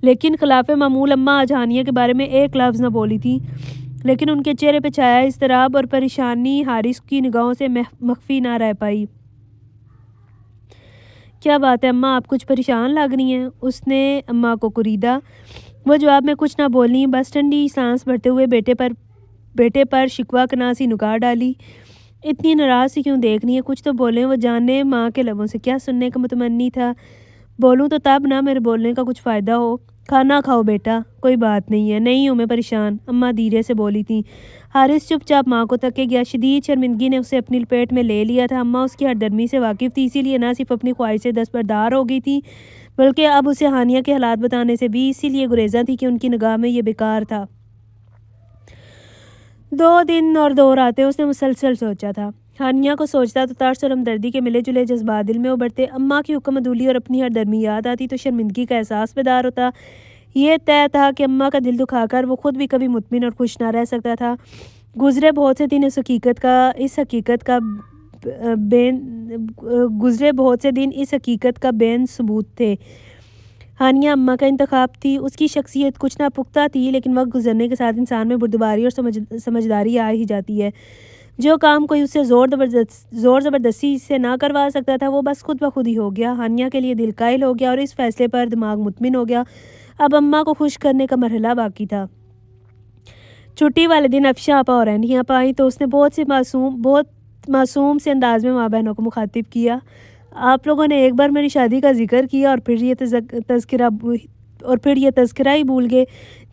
لیکن خلاف معمول اماں آج ہانیہ کے بارے میں ایک لفظ نہ بولی تھی۔ لیکن ان کے چہرے پہ چھایا اضطراب اور پریشانی حارث کی نگاہوں سے مخفی نہ رہ پائی۔ کیا بات ہے اماں، آپ کچھ پریشان لگ رہی ہیں؟ اس نے اماں کو کوریدا۔ وہ جواب میں کچھ نہ بولی، بس ٹھنڈی سانس بھرتے ہوئے بیٹے پر شکوہ کناسی نگاہ ڈالی۔ اتنی ناراض سی کیوں دیکھ رہی ہے؟ کچھ تو بولیں۔ وہ جانے ماں کے لبوں سے کیا سننے کا متمنی تھا۔ بولوں تو تب نہ میرے بولنے کا کچھ فائدہ ہو۔ کھانا کھاؤ بیٹا، کوئی بات نہیں ہے، نہیں ہوں میں پریشان، اماں دھیرے سے بولی تھیں۔ حارث چپ چاپ ماں کو تکے گیا۔ شدید شرمندگی نے اسے اپنی لپیٹ میں لے لیا تھا۔ اماں اس کی ہردرمی سے واقف تھی، اسی لیے نہ صرف اپنی خواہش سے دستبردار ہو گئی تھی بلکہ اب اسے ہانیہ کے حالات بتانے سے بھی اسی لیے گریزاں تھی کہ ان کی نگاہ میں یہ بیکار تھا۔ 2 دن اور 2 راتیں اس نے مسلسل سوچا تھا۔ ہانیہ کو سوچتا تو ترس اور ہمدردی کے ملے جلے جذبات دل میں ابھرتے۔ اماں کی حکم عدولی اور اپنی ہردرمی یاد آتی تو شرمندگی کا احساس بیدار ہوتا۔ یہ طے تھا کہ اماں کا دل دکھا کر وہ خود بھی کبھی مطمئن اور خوش نہ رہ سکتا تھا۔ گزرے بہت سے دن اس حقیقت کا بین ثبوت تھے۔ ہانیہ اماں کا انتخاب تھی۔ اس کی شخصیت کچھ نہ پختہ تھی، لیکن وقت گزرنے کے ساتھ انسان میں بردباری اور سمجھداری آ ہی جاتی ہے۔ جو کام کوئی اس سے زور زبردستی سے نہ کروا سکتا تھا، وہ بس خود بخود ہی ہو گیا۔ ہانیہ کے لیے دل قائل ہو گیا اور اس فیصلے پر دماغ مطمئن ہو گیا۔ اب اماں کو خوش کرنے کا مرحلہ باقی تھا۔ چھٹی والے دن افشاں آپا اور رینی آپا آئیں تو اس نے بہت معصوم سے انداز میں ماں بہنوں کو مخاطب کیا۔ آپ لوگوں نے ایک بار میری شادی کا ذکر کیا اور پھر یہ تذکرہ ہی بھول گئے۔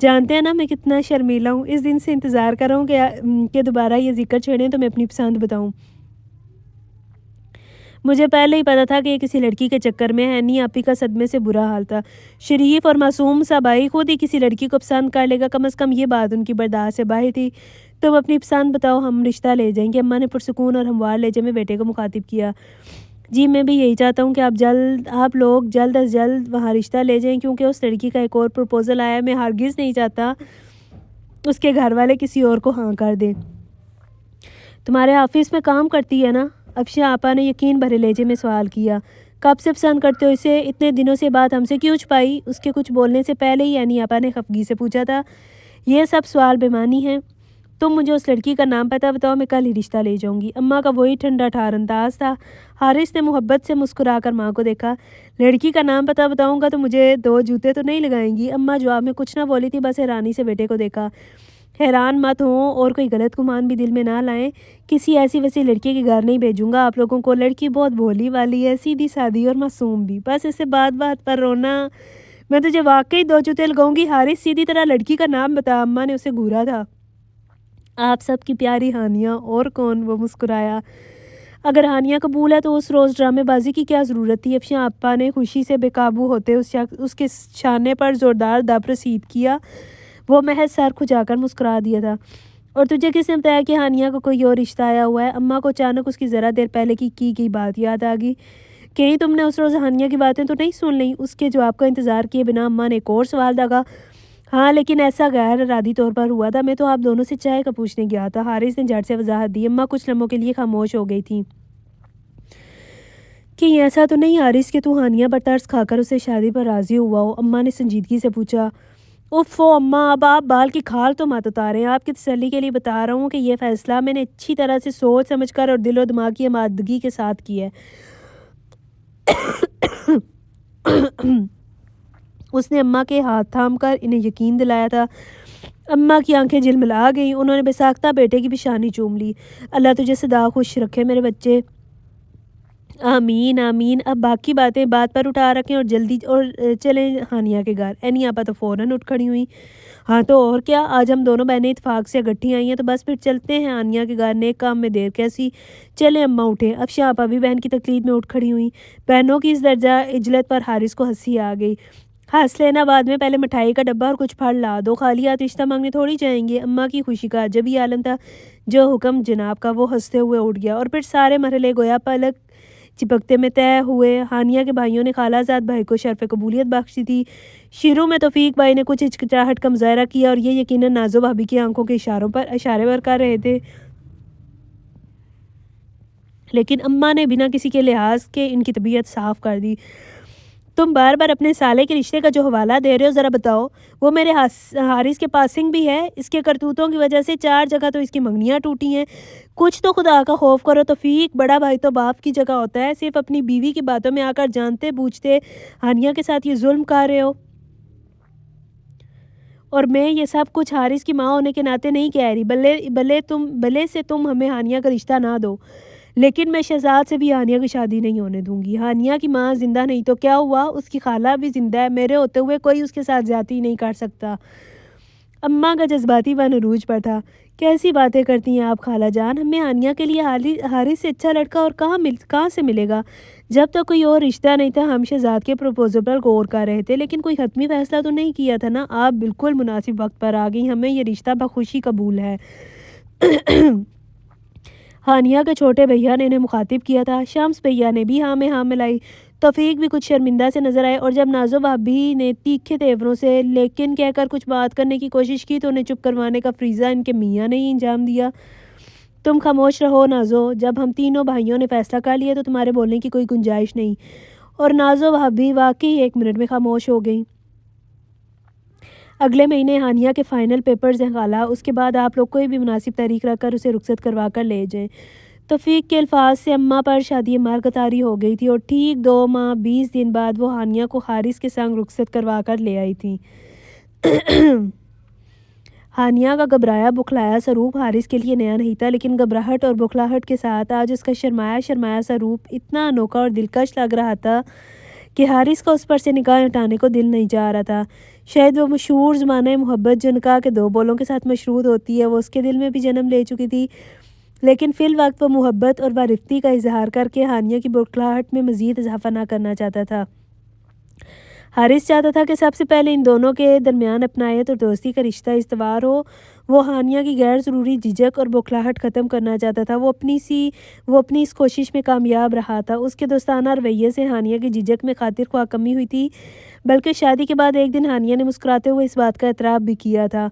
جانتے ہیں نا میں کتنا شرمیلا ہوں۔ اس دن سے انتظار کر رہا ہوں کہ دوبارہ یہ ذکر چھیڑیں تو میں اپنی پسند بتاؤں۔ مجھے پہلے ہی پتا تھا کہ یہ کسی لڑکی کے چکر میں ہے۔ نی آپی کا صدمے سے برا حال تھا۔ شریف اور معصوم سا بھائی خود ہی کسی لڑکی کو پسند کر لے گا، کم از کم یہ بات ان کی برداشت سے باہر تھی۔ تم اپنی پسند بتاؤ، ہم رشتہ لے جائیں گے۔ اماں نے پرسکون اور ہموار لہجے میں بیٹے کو مخاطب کیا۔ جی میں بھی یہی چاہتا ہوں کہ آپ لوگ جلد از جلد وہاں رشتہ لے جائیں، کیونکہ اس لڑکی کا ایک اور پروپوزل آیا ہے۔ میں ہرگز نہیں چاہتا اس کے گھر والے کسی اور کو ہاں کر دیں۔ تمہارے آفس میں کام کرتی ہے نا؟ افشاں آپا نے یقین بھرے لہجے میں سوال کیا۔ کب سے پسند کرتے ہو اسے؟ اتنے دنوں سے بات ہم سے کیوں چھپائی؟ اس کے کچھ بولنے سے پہلے ہی اینی آپا نے خفگی سے پوچھا تھا۔ یہ سب سوال بے معنی ہیں۔ تم مجھے اس لڑکی کا نام پتہ بتاؤ، میں کل ہی رشتہ لے جاؤں گی۔ اماں کا وہی ٹھنڈا ٹھار انداز تھا۔ حارث نے محبت سے مسکرا کر ماں کو دیکھا۔ لڑکی کا نام پتہ بتاؤں گا تو مجھے 2 جوتے تو نہیں لگائیں گی؟ اماں جواب میں کچھ نہ بولی تھی، بس حیرانی سے بیٹے کو دیکھا۔ حیران مت ہوں اور کوئی غلط گمان بھی دل میں نہ لائیں، کسی ایسی ویسی لڑکی کے گھر نہیں بھیجوں گا آپ لوگوں کو۔ لڑکی بہت بھولی والی ہے، سیدھی سادی اور معصوم بھی، بس اسے بات بات پر رونا۔ میں تجھے واقعی 2 جوتے لگاؤں گی۔ حارث سیدھی طرح لڑکی کا نام بتا۔ اماں نے اسے گھورا تھا۔ آپ سب کی پیاری ہانیہ، اور کون؟ وہ مسکرایا۔ اگر ہانیہ قبول ہے تو اس روز ڈرامے بازی کی کیا ضرورت تھی؟ افشاں آپا نے خوشی سے بے قابو ہوتے اس کے شانے پر زوردار دب رسید کیا۔ وہ محض سر کھجا کر مسکرا دیا تھا۔ اور تجھے کس نے بتایا کہ ہانیہ کو کوئی اور رشتہ آیا ہوا ہے؟ اماں کو اچانک اس کی ذرا دیر پہلے کی گئی بات یاد آ گئی۔ کہیں تم نے اس روز ہانیہ کی باتیں تو نہیں سن لیں؟ اس کے جواب کا انتظار کیے بنا اماں نے ایک اور سوال داغا۔ ہاں، لیکن ایسا غیر ارادی طور پر ہوا تھا، میں تو آپ دونوں سے چائے کا پوچھنے گیا تھا۔ حارث نے جھٹ سے وضاحت دی۔ اماں کچھ لمحوں کے لیے خاموش ہو گئی تھیں۔ کہیں ایسا تو نہیں حارث کہ تو ہانیہ پر ترس کھا کر اسے شادی پر راضی ہوا ہو؟ اماں نے سنجیدگی سے پوچھا۔ اوفو اماں، اب آپ بال کی کھال تو مت اتاریں، آپ کی تسلی کے لیے بتا رہا ہوں کہ یہ فیصلہ میں نے اچھی طرح سے سوچ سمجھ کر اور دل و دماغ کی آمادگی کے ساتھ کیا ہے۔ اس نے اماں کے ہاتھ تھام کر انہیں یقین دلایا تھا۔ اماں کی آنکھیں جھلملا گئیں، انہوں نے بے ساختہ بیٹے کی پیشانی چوم لی۔ اللہ تجھے سدا خوش رکھے میرے بچے۔ آمین آمین۔ اب باقی باتیں بات پر اٹھا رکھیں اور جلدی چلیں ہانیہ کے گھر۔ اینی آپا تو فوراً اٹھ کھڑی ہوئی۔ ہاں تو اور کیا، آج ہم دونوں بہنیں اتفاق سے اکٹھی آئی ہیں تو بس پھر چلتے ہیں ہانیہ کے گھر، نیک کام میں دیر کیسی۔ چلیں اماں اٹھیں۔ افشاں آپا بھی بہن کی تقلید میں اٹھ کھڑی ہوئی۔ بہنوں کی اس درجہ عجلت پر حارث کو ہنسی آ گئی۔ ہنس لینا بعد میں، پہلے مٹھائی کا ڈبہ اور کچھ پھل لا دو، خالی ہاتھ رشتہ مانگنے تھوڑی جائیں گے۔ اماں کی خوشی کا عجب ہی عالم تھا۔ جو حکم جناب کا، وہ ہنستے ہوئے اٹھ گیا اور پھر سارے مرحلے گویا پلک چپکتے میں طے ہوئے۔ ہانیہ کے بھائیوں نے خالہ زاد بھائی کو شرف قبولیت بخشی تھی۔ شروع میں توفیق بھائی نے کچھ ہچکچاہٹ کا مظاہرہ کیا اور یہ یقیناً نازو بھابی کی آنکھوں کے اشارے پر کر رہے تھے، لیکن اماں نے بنا کسی کے لحاظ کے ان کی طبیعت صاف کر دی۔ تم بار بار اپنے سالے کے رشتے کا جو حوالہ دے رہے ہو ذرا بتاؤ۔ وہ میرے حارث کے پاسنگ بھی ہے، اس کے کرتوتوں کی وجہ سے 4 جگہ تو اس کی منگنیاں ٹوٹی ہیں۔ کچھ تو خدا کا خوف کرو توفیق، بڑا بھائی تو باپ کی جگہ ہوتا ہے، صرف اپنی بیوی کی باتوں میں آ کر جانتے بوجھتے ہانیہ کے ساتھ یہ ظلم کر رہے ہو۔ اور میں یہ سب کچھ حارث کی ماں ہونے کے ناطے نہیں کہہ رہی، بلے سے تم ہمیں ہانیہ کا رشتہ نہ دو، لیکن میں شہزاد سے بھی ہانیہ کی شادی نہیں ہونے دوں گی۔ ہانیہ کی ماں زندہ نہیں تو کیا ہوا، اس کی خالہ بھی زندہ ہے، میرے ہوتے ہوئے کوئی اس کے ساتھ زیادتی نہیں کر سکتا۔ اماں کا جذباتی پن عروج پر تھا۔ کیسی باتیں کرتی ہیں آپ خالہ جان، ہمیں ہانیہ کے لیے حارث سے اچھا لڑکا اور کہاں سے ملے گا؟ جب تک کوئی اور رشتہ نہیں تھا ہم شہزاد کے پروپوزل پر غور کر رہے تھے، لیکن کوئی حتمی فیصلہ تو نہیں کیا تھا نا۔ آپ بالکل مناسب وقت پر آ گئی، ہمیں یہ رشتہ بخوشی قبول ہے۔ ہانیہ کے چھوٹے بھیا نے انہیں مخاطب کیا تھا۔ شمس بھیا نے بھی ہاں میں ہاں ملائی۔ توفیق بھی کچھ شرمندہ سے نظر آئے اور جب نازو بھابی نے تیکھے تیوروں سے لیکن کہہ کر کچھ بات کرنے کی کوشش کی تو انہیں چپ کروانے کا فریضہ ان کے میاں نے ہی انجام دیا۔ تم خاموش رہو نازو، جب ہم تینوں بھائیوں نے فیصلہ کر لیا تو تمہارے بولنے کی کوئی گنجائش نہیں۔ اور نازو بھابی واقعی 1 منٹ میں خاموش ہو گئی۔ اگلے مہینے ہانیہ کے فائنل پیپرز ہیں خالہ، اس کے بعد آپ لوگ کوئی بھی مناسب تاریخ رکھ کر اسے رخصت کروا کر لے جائیں۔ توفیق کے الفاظ سے اماں پر شادی مارکہ طاری ہو گئی تھی اور ٹھیک 2 ماہ 20 دن بعد وہ ہانیہ کو حارث کے سنگ رخصت کروا کر لے آئی تھیں۔ ہانیہ کا گھبرایا بکھلایا سا روپ حارث کے لیے نیا نہیں تھا، لیکن گھبراہٹ اور بکھلاہٹ کے ساتھ آج اس کا شرمایا سا روپ اتنا انوکھا اور دلکش لگ رہا تھا کہ حارث کا اس پر سے نگاہ ہٹانے کو دل نہیں چاہ رہا تھا۔ شاید وہ مشہور زمانہ محبت جو نکاح کے 2 بولوں کے ساتھ مشروط ہوتی ہے وہ اس کے دل میں بھی جنم لے چکی تھی، لیکن فی الوقت وہ محبت اور وارفتگی کا اظہار کر کے ہانیہ کی بکھلاہٹ میں مزید اضافہ نہ کرنا چاہتا تھا۔ حارث چاہتا تھا کہ سب سے پہلے ان دونوں کے درمیان اپنائیت اور دوستی کا رشتہ استوار ہو۔ وہ ہانیہ کی غیر ضروری جھجک اور بوکھلاہٹ ختم کرنا چاہتا تھا۔ وہ اپنی اس کوشش میں کامیاب رہا تھا۔ اس کے دوستانہ رویے سے ہانیہ کی جھجک میں خاطر خواہ کمی ہوئی تھی، بلکہ شادی کے بعد ایک دن ہانیہ نے مسکراتے ہوئے اس بات کا اعتراف بھی کیا تھا۔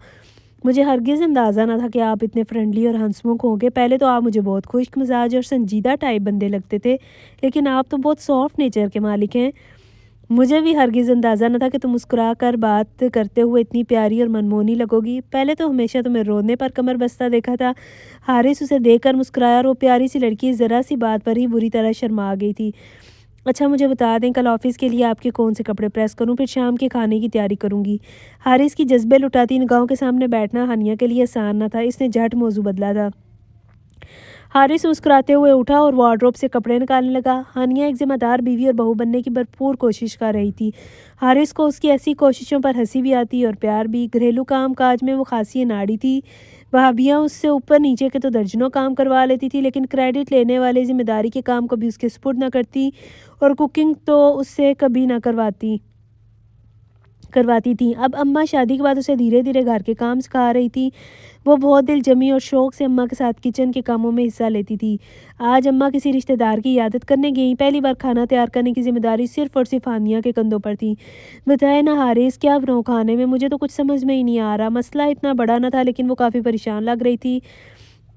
مجھے ہرگز اندازہ نہ تھا کہ آپ اتنے فرینڈلی اور ہنسمکھ ہوں گے۔ پہلے تو آپ مجھے بہت خشک مزاج اور سنجیدہ ٹائپ بندے لگتے تھے، لیکن آپ تو بہت سافٹ نیچر کے مالک ہیں۔ مجھے بھی ہرگز اندازہ نہ تھا کہ تم مسکرا کر بات کرتے ہوئے اتنی پیاری اور منمونی لگو گی۔ پہلے تو ہمیشہ تمہیں رونے پر کمر بستہ دیکھا تھا۔ حارث اسے دیکھ کر مسکرایا اور وہ پیاری سی لڑکی ذرا سی بات پر ہی بری طرح شرما گئی تھی۔ اچھا مجھے بتا دیں کل آفس کے لیے آپ کے کون سے کپڑے پریس کروں، پھر شام کے کھانے کی تیاری کروں گی۔ حارث کی جذبے لٹاتی نگاہوں کے سامنے بیٹھنا ہانیہ کے لیے آسان نہ تھا۔ اس نے جھٹ موضوع بدلا تھا۔ حارث مسکراتے ہوئے اٹھا اور وارڈروب سے کپڑے نکالنے لگا۔ ہانیہ ایک ذمہ دار بیوی اور بہو بننے کی بھرپور کوشش کر رہی تھی۔ حارث کو اس کی ایسی کوششوں پر ہنسی بھی آتی اور پیار بھی۔ گھریلو کام کاج میں وہ خاصی اناڑی تھی۔ بھابیاں اس سے اوپر نیچے کے تو درجنوں کام کروا لیتی تھی، لیکن کریڈٹ لینے والے ذمہ داری کے کام کبھی اس کے سپرد نہ کرتی اور کوکنگ تو اس سے کبھی نہ کرواتی تھیں۔ اب اماں شادی کے بعد اسے دھیرے دھیرے گھر کے کام سکھا رہی تھی۔ وہ بہت دل جمی اور شوق سے اماں کے ساتھ کچن کے کاموں میں حصہ لیتی تھی۔ آج اماں کسی رشتہ دار کی عیادت کرنے گئیں۔ پہلی بار کھانا تیار کرنے کی ذمہ داری صرف اور صرف ہانیہ کے کندھوں پر تھی۔ بتائے نا حارث کیا بناؤں کھانے میں، مجھے تو کچھ سمجھ میں ہی نہیں آ رہا۔ مسئلہ اتنا بڑا نہ تھا لیکن وہ کافی پریشان لگ رہی تھی۔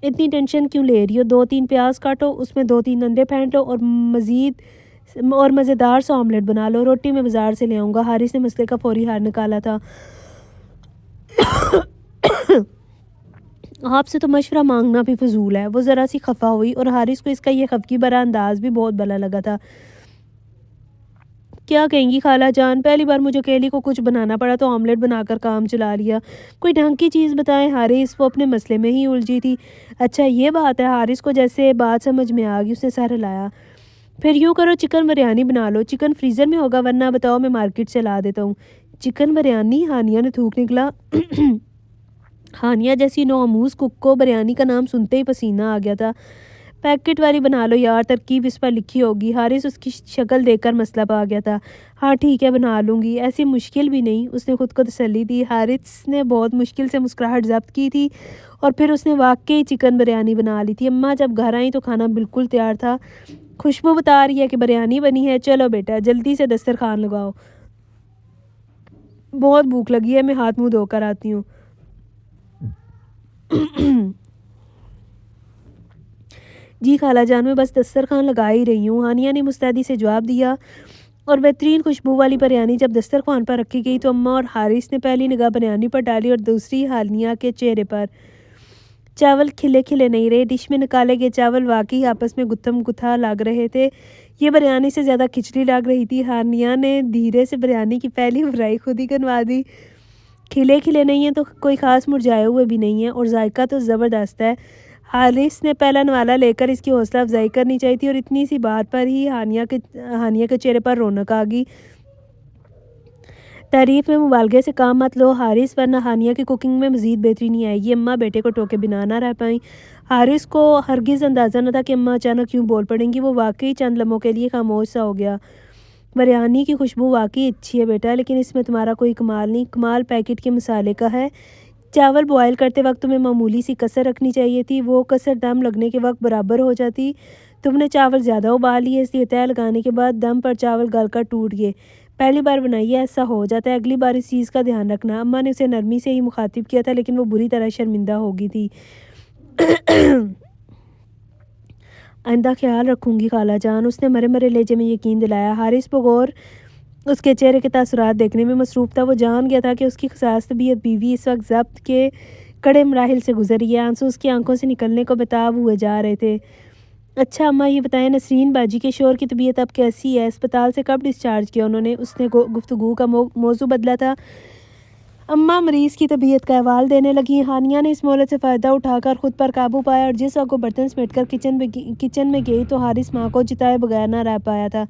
اتنی ٹینشن کیوں لے رہی ہو؟ 2-3 پیاز کاٹو، اس میں 2-3 انڈے پھینٹ لو اور مزیدار سا آملیٹ بنا لو۔ روٹی میں بازار سے لے آؤں گا۔ حارث نے مسئلے کا فوری حل نکالا تھا۔ آپ سے تو مشورہ مانگنا بھی فضول ہے۔ وہ ذرا سی خفا ہوئی اور حارث کو اس کا یہ خفگی بھرا انداز بھی بہت بھلا لگا تھا۔ کیا کہیں گی خالہ جان، پہلی بار مجھے اکیلی کو کچھ بنانا پڑا تو آملیٹ بنا کر کام چلا لیا۔ کوئی ڈھنگ کی چیز بتائیں حارث، وہ اپنے مسئلے میں ہی الجھی تھی۔ اچھا یہ بات ہے، حارث کو جیسے بات سمجھ میں آ گئی، اس نے سر ہلایا۔ پھر یوں کرو چکن بریانی بنا لو، چکن فریزر میں ہوگا ورنہ بتاؤ میں مارکیٹ سے لا دیتا ہوں۔ چکن بریانی؟ ہانیہ نے تھوک نکلا۔ ہانیہ جیسی نوآموز کک کو بریانی کا نام سنتے ہی پسینہ آ گیا تھا۔ پیکٹ والی بنا لو یار، ترکیب اس پر لکھی ہوگی۔ حارث اس کی شکل دیکھ کر مسئلہ پا گیا تھا۔ ہاں ٹھیک ہے بنا لوں گی، ایسی مشکل بھی نہیں، اس نے خود کو تسلی دی۔ حارث نے بہت مشکل سے مسکراہٹ ضبط کی تھی اور پھر اس نے واقعی چکن بریانی بنا لی تھی۔ اماں جب گھر آئیں تو کھانا بالکل تیار تھا۔ خوشبو بتا رہی ہے کہ بریانی بنی ہے، چلو بیٹا جلدی سے دسترخوان لگاؤ، بہت بھوک لگی ہے، میں ہاتھ منہ دھو کر آتی ہوں۔ جی خالہ جان میں بس دسترخوان لگا ہی رہی ہوں، ہانیہ نے مستعدی سے جواب دیا۔ اور بہترین خوشبو والی بریانی جب دسترخوان پر رکھی گئی تو اماں اور حارث نے پہلی نگاہ بریانی پر ڈالی اور دوسری ہانیہ کے چہرے پر۔ چاول کھلے کھلے نہیں رہے، ڈش میں نکالے گئے چاول واقعی آپس میں گتھم گتھا لگ رہے تھے۔ یہ بریانی سے زیادہ کھچڑی لگ رہی تھی۔ ہانیہ نے دھیرے سے بریانی کی پہلی فرائی خود ہی گنوا دی۔ کھلے کھلے نہیں ہیں تو کوئی خاص مرجھائے ہوئے بھی نہیں ہیں اور ذائقہ تو زبردست ہے۔ حارث نے پہلا نوالا لے کر اس کی حوصلہ افزائی کرنی چاہیے تھی اور اتنی سی بات پر ہی ہانیہ کے چہرے پر رونق آ گئی۔ تعریف میں مبالغے سے کام مت لو حارث، ورنہ ہانیہ کی کوکنگ میں مزید بہتری نہیں آئے گی۔ اماں بیٹے کو ٹوکے بنا نہ رہ پائیں۔ حارث کو ہرگز اندازہ نہ تھا کہ اماں اچانک کیوں بول پڑیں گی۔ وہ واقعی چند لمحوں کے لیے خاموش سا ہو گیا۔ بریانی کی خوشبو واقعی اچھی ہے بیٹا، لیکن اس میں تمہارا کوئی کمال نہیں، کمال پیکٹ کے مسالے کا ہے۔ چاول بوائل کرتے وقت تمہیں معمولی سی کسر رکھنی چاہیے تھی، وہ کسر دم لگنے کے وقت برابر ہو جاتی۔ تم نے چاول زیادہ ابال لیے، اس لیے تہہ لگانے کے بعد دم پر چاول گل کر ٹوٹ گئے۔ پہلی بار بنائیے ایسا ہو جاتا ہے، اگلی بار اس چیز کا دھیان رکھنا۔ اماں نے اسے نرمی سے ہی مخاطب کیا تھا لیکن وہ بری طرح شرمندہ ہو گئی تھی۔ آئندہ خیال رکھوں گی خالہ جان، اس نے مرے مرے لہجے میں یقین دلایا۔ حارث بغور اس کے چہرے کے تاثرات دیکھنے میں مصروف تھا۔ وہ جان گیا تھا کہ اس کی حساس طبیعت بیوی اس وقت ضبط کے کڑے مراحل سے گزر رہی ہے۔ آنسو اس کی آنکھوں سے نکلنے کو بتاب ہوئے جا رہے تھے۔ اچھا اماں یہ بتائیں نسرین باجی کے شوہر کی طبیعت اب کیسی ہے؟ اسپتال سے کب ڈسچارج کیا انہوں نے؟ اس نے گفتگو کا موضوع بدلا تھا۔ اماں مریض کی طبیعت کا احوال دینے لگیں۔ ہانیہ نے اس مہلت سے فائدہ اٹھا کر خود پر قابو پایا اور جس وقت وہ برتن سمیٹ کر کچن میں گئی تو حارث ماں کو جتائے بغیر نہ رہ پایا تھا۔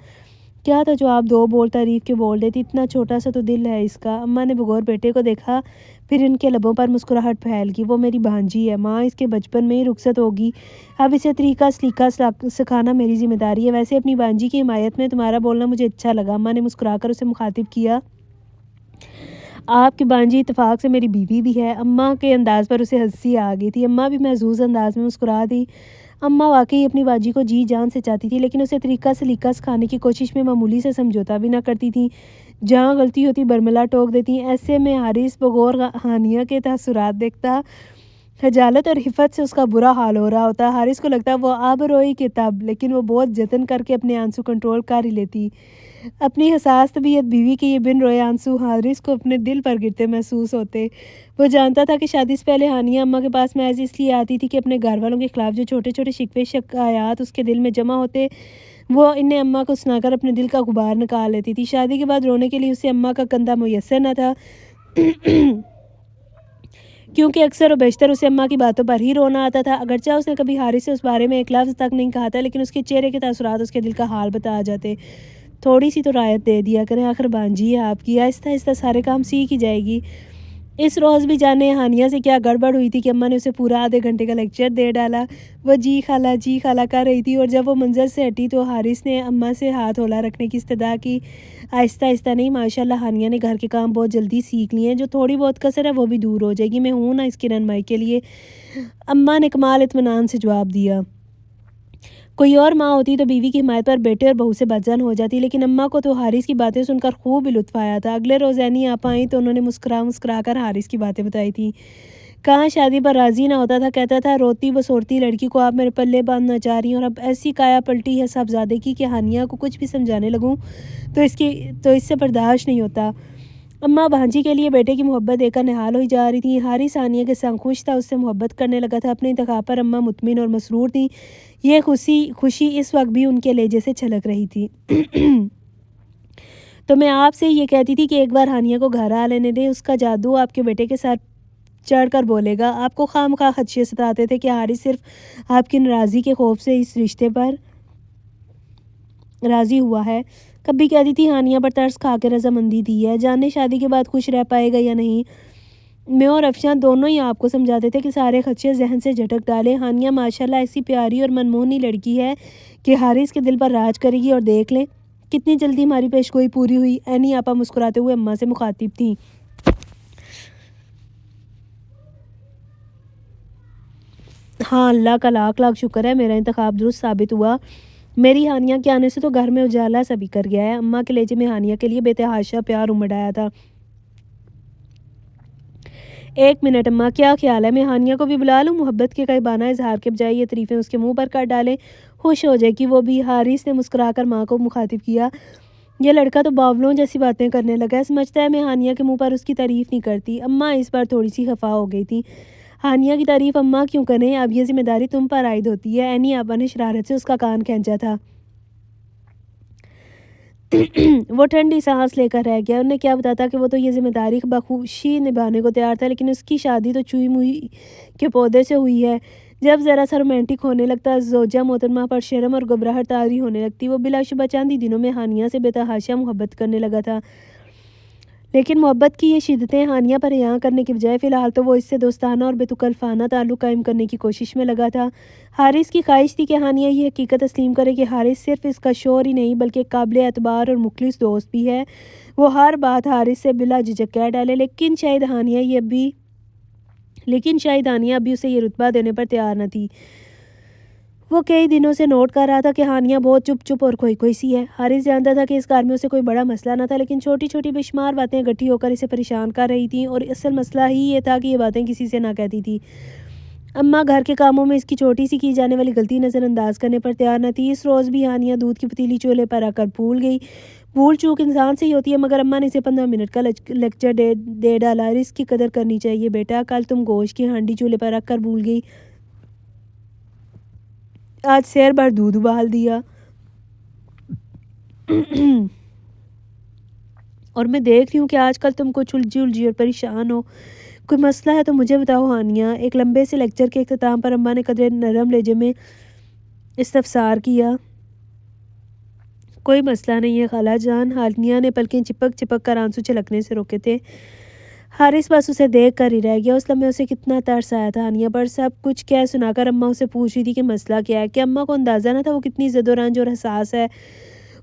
کیا تھا جو آپ 2 بول تعریف کے بول دیتی، اتنا چھوٹا سا تو دل ہے اس کا۔ اماں نے بغور بیٹے کو دیکھا، پھر ان کے لبوں پر مسکراہٹ پھیل گئی۔ وہ میری بھانجی ہے ماں، اس کے بچپن میں ہی رخصت ہوگی، اب اسے طریقہ سلیقہ سکھانا میری ذمہ داری ہے۔ ویسے اپنی بھانجی کی حمایت میں تمہارا بولنا مجھے اچھا لگا۔ اماں نے مسکرا کر اسے مخاطب کیا۔ آپ کی بھانجی اتفاق سے میری بیوی بھی ہے۔ اماں کے انداز پر اسے ہنسی آ گئی تھی۔ اماں بھی محظوظ انداز میں مسکرا دی۔ اماں واقعی اپنی باجی کو جی جان سے چاہتی تھی لیکن اسے طریقہ سلیقہ سکھانے کی کوشش میں معمولی سے سمجھوتا بھی نہ کرتی تھیں۔ جہاں غلطی ہوتی برملا ٹوک دیتی۔ ایسے میں حارث بغور ہانیہ کے تاثرات دیکھتا خجالت اور حفت سے اس کا برا حال ہو رہا ہوتا. حارث کو لگتا وہ اب روئی کہ تب، لیکن وہ بہت جتن کر کے اپنے آنسو کنٹرول کر ہی لیتی. اپنی حساس طبیعت بیوی کے یہ بن روئے آنسو حارث کو اپنے دل پر گرتے محسوس ہوتے. وہ جانتا تھا کہ شادی سے پہلے ہانیہ اماں کے پاس محض اس لیے آتی تھی کہ اپنے گھر والوں کے خلاف جو چھوٹے چھوٹے شکوے شکایات اس کے دل میں جمع ہوتے وہ انہیں اماں کو سنا کر اپنے دل کا غبار نکال لیتی تھی. شادی کے بعد رونے کے لیے اسے اماں کا کندھا میسر نہ تھا کیونکہ اکثر و بیشتر اسے اماں کی باتوں پر ہی رونا آتا تھا. اگرچہ اس نے کبھی حارث سے اس بارے میں ایک لفظ تک نہیں کہا تھا، لیکن اس کے چہرے کے تاثرات اس کے دل کا حال بتا جاتے. تھوڑی سی تو رعایت دے دیا کریں، آخر بانجی ہے آپ کی، آہستہ آہستہ سارے کام سیکھ ہی جائے گی. اس روز بھی جانے ہانیہ سے کیا گڑبڑ ہوئی تھی کہ اماں نے اسے پورا آدھے گھنٹے کا لیکچر دے ڈالا. وہ جی خالہ کر رہی تھی، اور جب وہ منظر سے ہٹی تو حارث نے اماں سے ہاتھ ہولا رکھنے کی استدعا کی. آہستہ آہستہ نہیں، ماشاءاللہ ہانیہ نے گھر کے کام بہت جلدی سیکھ لیے ہیں. جو تھوڑی بہت کسر ہے وہ بھی دور ہو جائے گی، میں ہوں نا اس کی رہنمائی کے لیے، اماں نے کمال اطمینان سے جواب دیا. کوئی اور ماں ہوتی تو بیوی کی حمایت پر بیٹے اور بہو سے بدزن ہو جاتی، لیکن اماں کو تو حارث کی باتیں سن کر خوب ہی لطف آیا تھا. اگلے روز عینی آپا آئیں تو انہوں نے مسکرا کر حارث کی باتیں بتائی تھیں. کہاں شادی پر راضی نہ ہوتا تھا، کہتا تھا روتی بسورتی لڑکی کو آپ میرے پلے باندھنا چاہ رہی ہیں، اور اب ایسی کایا پلٹی ہے صاحبزادے کی کہ ہانیہ کو کچھ بھی سمجھانے لگوں تو اس سے برداشت نہیں ہوتا. اماں بھانجی کے لیے بیٹے کی محبت دے کر نہال ہوئی جا رہی تھیں. حارث ہانیہ کے سنگ خوش تھا، اس سے محبت کرنے لگا تھا. اپنے انتخاب پر اماں مطمئن اور مسرور تھیں. یہ خوشی اس وقت بھی ان کے لہجے سے چھلک رہی تھی. تو میں آپ سے یہ کہتی تھی کہ ایک بار ہانیہ کو گھر آ لینے دیں، اس کا جادو آپ کے بیٹے کے ساتھ چڑھ کر بولے گا. آپ کو خواہ خدشے ستاتے تھے کہ حارث صرف آپ کی ناراضی کے خوف سے اس رشتے پر راضی ہوا ہے. کبھی کہتی تھی ہانیہ پر ترس کھا کے رضامندی دی ہے، جانے شادی کے بعد خوش رہ پائے گا یا نہیں. میں اور افشاں دونوں ہی آپ کو سمجھاتے تھے کہ سارے خدشے ذہن سے جھٹک ڈالیں. ہانیہ ماشاءاللہ ایسی پیاری اور منموہنی لڑکی ہے کہ حارث کے دل پر راج کرے گی، اور دیکھ لیں کتنی جلدی ہماری پیشگوئی پوری ہوئی. عینی آپا مسکراتے ہوئے اماں سے مخاطب تھیں. ہاں، اللہ کا لاکھ لاکھ شکر ہے، میرا انتخاب درست ثابت ہوا. میری ہانیہ کے آنے سے تو گھر میں اجالا سا بھی کر گیا ہے. اماں کے لہجے میں ہانیہ کے لیے بے تحاشا پیار امڑ آیا تھا. ایک منٹ اماں، کیا خیال ہے میں ہانیہ کو بھی بلا لوں؟ محبت کے غائبانہ اظہار کے بجائے یہ تعریفیں اس کے منہ پر کر ڈالیں، خوش ہو جائے کہ وہ بھی. حارث نے مسکرا کر ماں کو مخاطب کیا. یہ لڑکا تو باولوں جیسی باتیں کرنے لگا ہے، سمجھتا ہے میں ہانیہ کے منہ پر اس کی تعریف نہیں کرتی. اماں اس بار تھوڑی سی خفا ہو گئی تھی. ہانیہ کی تعریف اماں کیوں کریں، اب یہ ذمہ داری تم پر عائد ہوتی ہے. عینی آپا نے شرارت سے اس کا کان کھینچا تھا. وہ ٹھنڈی سانس لے کر رہ گیا. انہیں کیا بتاتا کہ وہ تو یہ ذمہ داری بخوشی نبھانے کو تیار تھا، لیکن اس کی شادی تو چوئی موئی کے پودے سے ہوئی ہے. جب ذرا سا رومانٹک ہونے لگتا، زوجہ محترمہ پر شرم اور گھبراہٹ طاری ہونے لگتی. وہ بلا شبہ چند ہی دنوں میں ہانیہ سے بے تحاشا محبت کرنے لگا تھا، لیکن محبت کی یہ شدتیں ہانیہ پر عیاں کرنے کے بجائے فی الحال تو وہ اس سے دوستانہ اور بے تکلفانہ تعلق قائم کرنے کی کوشش میں لگا تھا. حارث کی خواہش تھی کہ ہانیہ یہ حقیقت تسلیم کرے کہ حارث صرف اس کا شوہر ہی نہیں بلکہ ایک قابل اعتبار اور مخلص دوست بھی ہے. وہ ہر بات حارث سے بلا جھجک کہہ ڈالے، لیکن شاید ہانیہ ابھی اسے یہ رتبہ دینے پر تیار نہ تھی. وہ کئی دنوں سے نوٹ کر رہا تھا کہ ہانیہ بہت چپ اور کوئی سی ہے. حارث جانتا تھا کہ اس گھر میں اسے کوئی بڑا مسئلہ نہ تھا، لیکن چھوٹی چھوٹی بے شمار باتیں اکٹھی ہو کر اسے پریشان کر رہی تھیں، اور اصل مسئلہ ہی یہ تھا کہ یہ باتیں کسی سے نہ کہتی تھی. اماں گھر کے کاموں میں اس کی چھوٹی سی کی جانے والی غلطی نظر انداز کرنے پر تیار نہ تھی. اس روز بھی ہانیہ دودھ کی پتیلی چولہے پر رکھ کر بھول گئی. بھول چوک انسان سے ہی ہوتی ہے، مگر اماں نے اسے 15 منٹ کا لیکچر دے ڈالا. اس کی قدر کرنی چاہیے بیٹا، کل تم گوشت کی ہانڈی چولہے پر رکھ کر بھول گئی، آج سیر بھر دودھ ابال دیا. اور میں دیکھ رہی ہوں کہ آج کل تم کچھ الجھی اور پریشان ہو. کوئی مسئلہ ہے تو مجھے بتاؤ ہانیہ. ایک لمبے سے لیکچر کے اختتام پر اماں نے قدرے نرم لہجے میں استفسار کیا. کوئی مسئلہ نہیں ہے خالہ جان. ہانیہ نے پلکیں چپک کر آنسو چھلکنے سے روکے تھے. حارث بس اسے دیکھ کر ہی رہ گیا. اس لمحے اسے کتنا ترس آیا تھا ہانیہ پر. سب کچھ کہہ سنا کر اماں اسے پوچھ رہی تھی کہ مسئلہ کیا ہے. کہ اماں کو اندازہ نہ تھا وہ کتنی زد و رنج اور حساس ہے.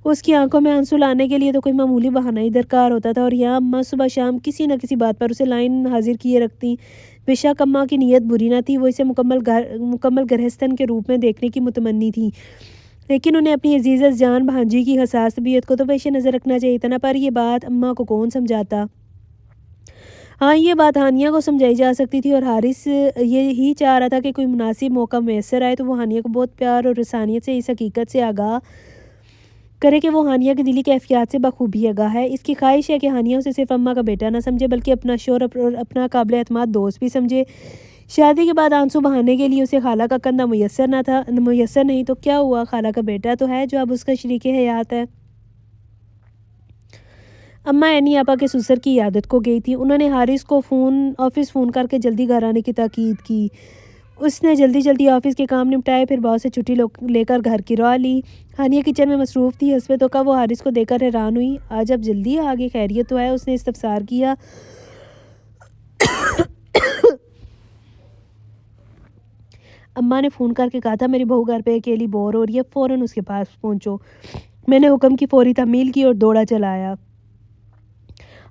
اس کی آنکھوں میں آنسو لانے کے لیے تو کوئی معمولی بہانہ ہی درکار ہوتا تھا، اور یہاں اماں صبح شام کسی نہ کسی بات پر اسے لائن حاضر کیے رکھتی. بے شک اماں کی نیت بری نہ تھی، وہ اسے مکمل گرہستن کے روپ میں دیکھنے کی متمنی تھی، لیکن انہیں اپنی عزیز جان بھانجی کی حساس طبیعت کو تو پیش نظر رکھنا چاہیے تھا نا. پر یہ بات اماں کو کون سمجھاتا. ہاں یہ بات ہانیہ کو سمجھائی جا سکتی تھی اور حارث یہی چاہ رہا تھا کہ کوئی مناسب موقع میسر آئے تو وہ ہانیہ کو بہت پیار اور رسانیت سے اس حقیقت سے آگاہ کرے کہ وہ ہانیہ کی دلی کیفیات سے بخوبی آگاہ ہے۔ اس کی خواہش ہے کہ ہانیہ اسے صرف اماں کا بیٹا نہ سمجھے بلکہ اپنا شوہر اور اپنا قابل اعتماد دوست بھی سمجھے۔ شادی کے بعد آنسو بہانے کے لیے اسے خالہ کا کندھا میسر نہیں تو کیا ہوا، خالہ کا بیٹا تو ہے جو اب اس کا شریک حیات ہے۔ اماں اینی آپا کے سسر کی عیادت کو گئی تھی۔ انہوں نے حارث کو آفس فون کر کے جلدی گھر آنے کی تاکید کی۔ اس نے جلدی آفس کے کام نپٹائے، پھر باس سے چھٹی لے کر گھر کی راہ لی۔ ہانیہ کچن میں مصروف تھی۔ حسب توقع وہ حارث کو دیکھ کر حیران ہوئی۔ آج اب جلدی آگے، خیریت تو ہے؟ اس نے استفسار کیا۔ اماں نے فون کر کے کہا تھا میری بہو گھر پہ اکیلی بور ہو رہی ہے، فوراً اس کے پاس پہنچو۔ میں نے حکم کی فوری تعمیل کی اور دوڑا چلا آیا۔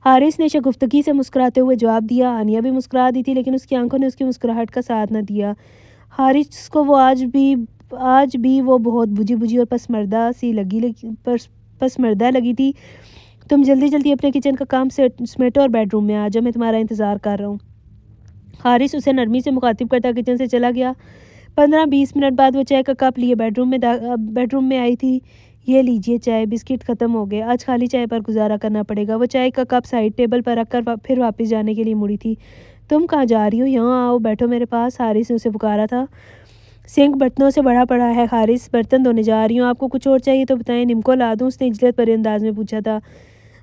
حارث نے شگفتگی سے مسکراتے ہوئے جواب دیا۔ ہانیہ بھی مسکرا دی تھی لیکن اس کی آنکھوں نے اس کی مسکراہٹ کا ساتھ نہ دیا۔ حارث کو وہ آج بھی وہ بہت بجھی اور پسمردہ لگی تھی۔ تم جلدی اپنے کچن کا کام سمیٹو اور بیڈ روم میں آ جاؤ، میں تمہارا انتظار کر رہا ہوں۔ حارث اسے نرمی سے مخاطب کرتا کچن سے چلا گیا۔ 15-20 منٹ بعد وہ چائے کا کپ لیے بیڈ روم میں آئی تھی۔ یہ لیجئے چائے، بسکٹ ختم ہو گئے، آج خالی چائے پر گزارا کرنا پڑے گا۔ وہ چائے کا کپ سائڈ ٹیبل پر رکھ کر پھر واپس جانے کے لیے مڑی تھی۔ تم کہاں جا رہی ہو؟ یہاں آؤ، بیٹھو میرے پاس، حارث نے اسے پکارا تھا۔ سنک برتنوں سے بڑا پڑا ہے حارث، برتن دھونے جا رہی ہوں، آپ کو کچھ اور چاہیے تو بتائیں، نمکو لا دوں؟ اس نے عجلت بھرے انداز میں پوچھا تھا۔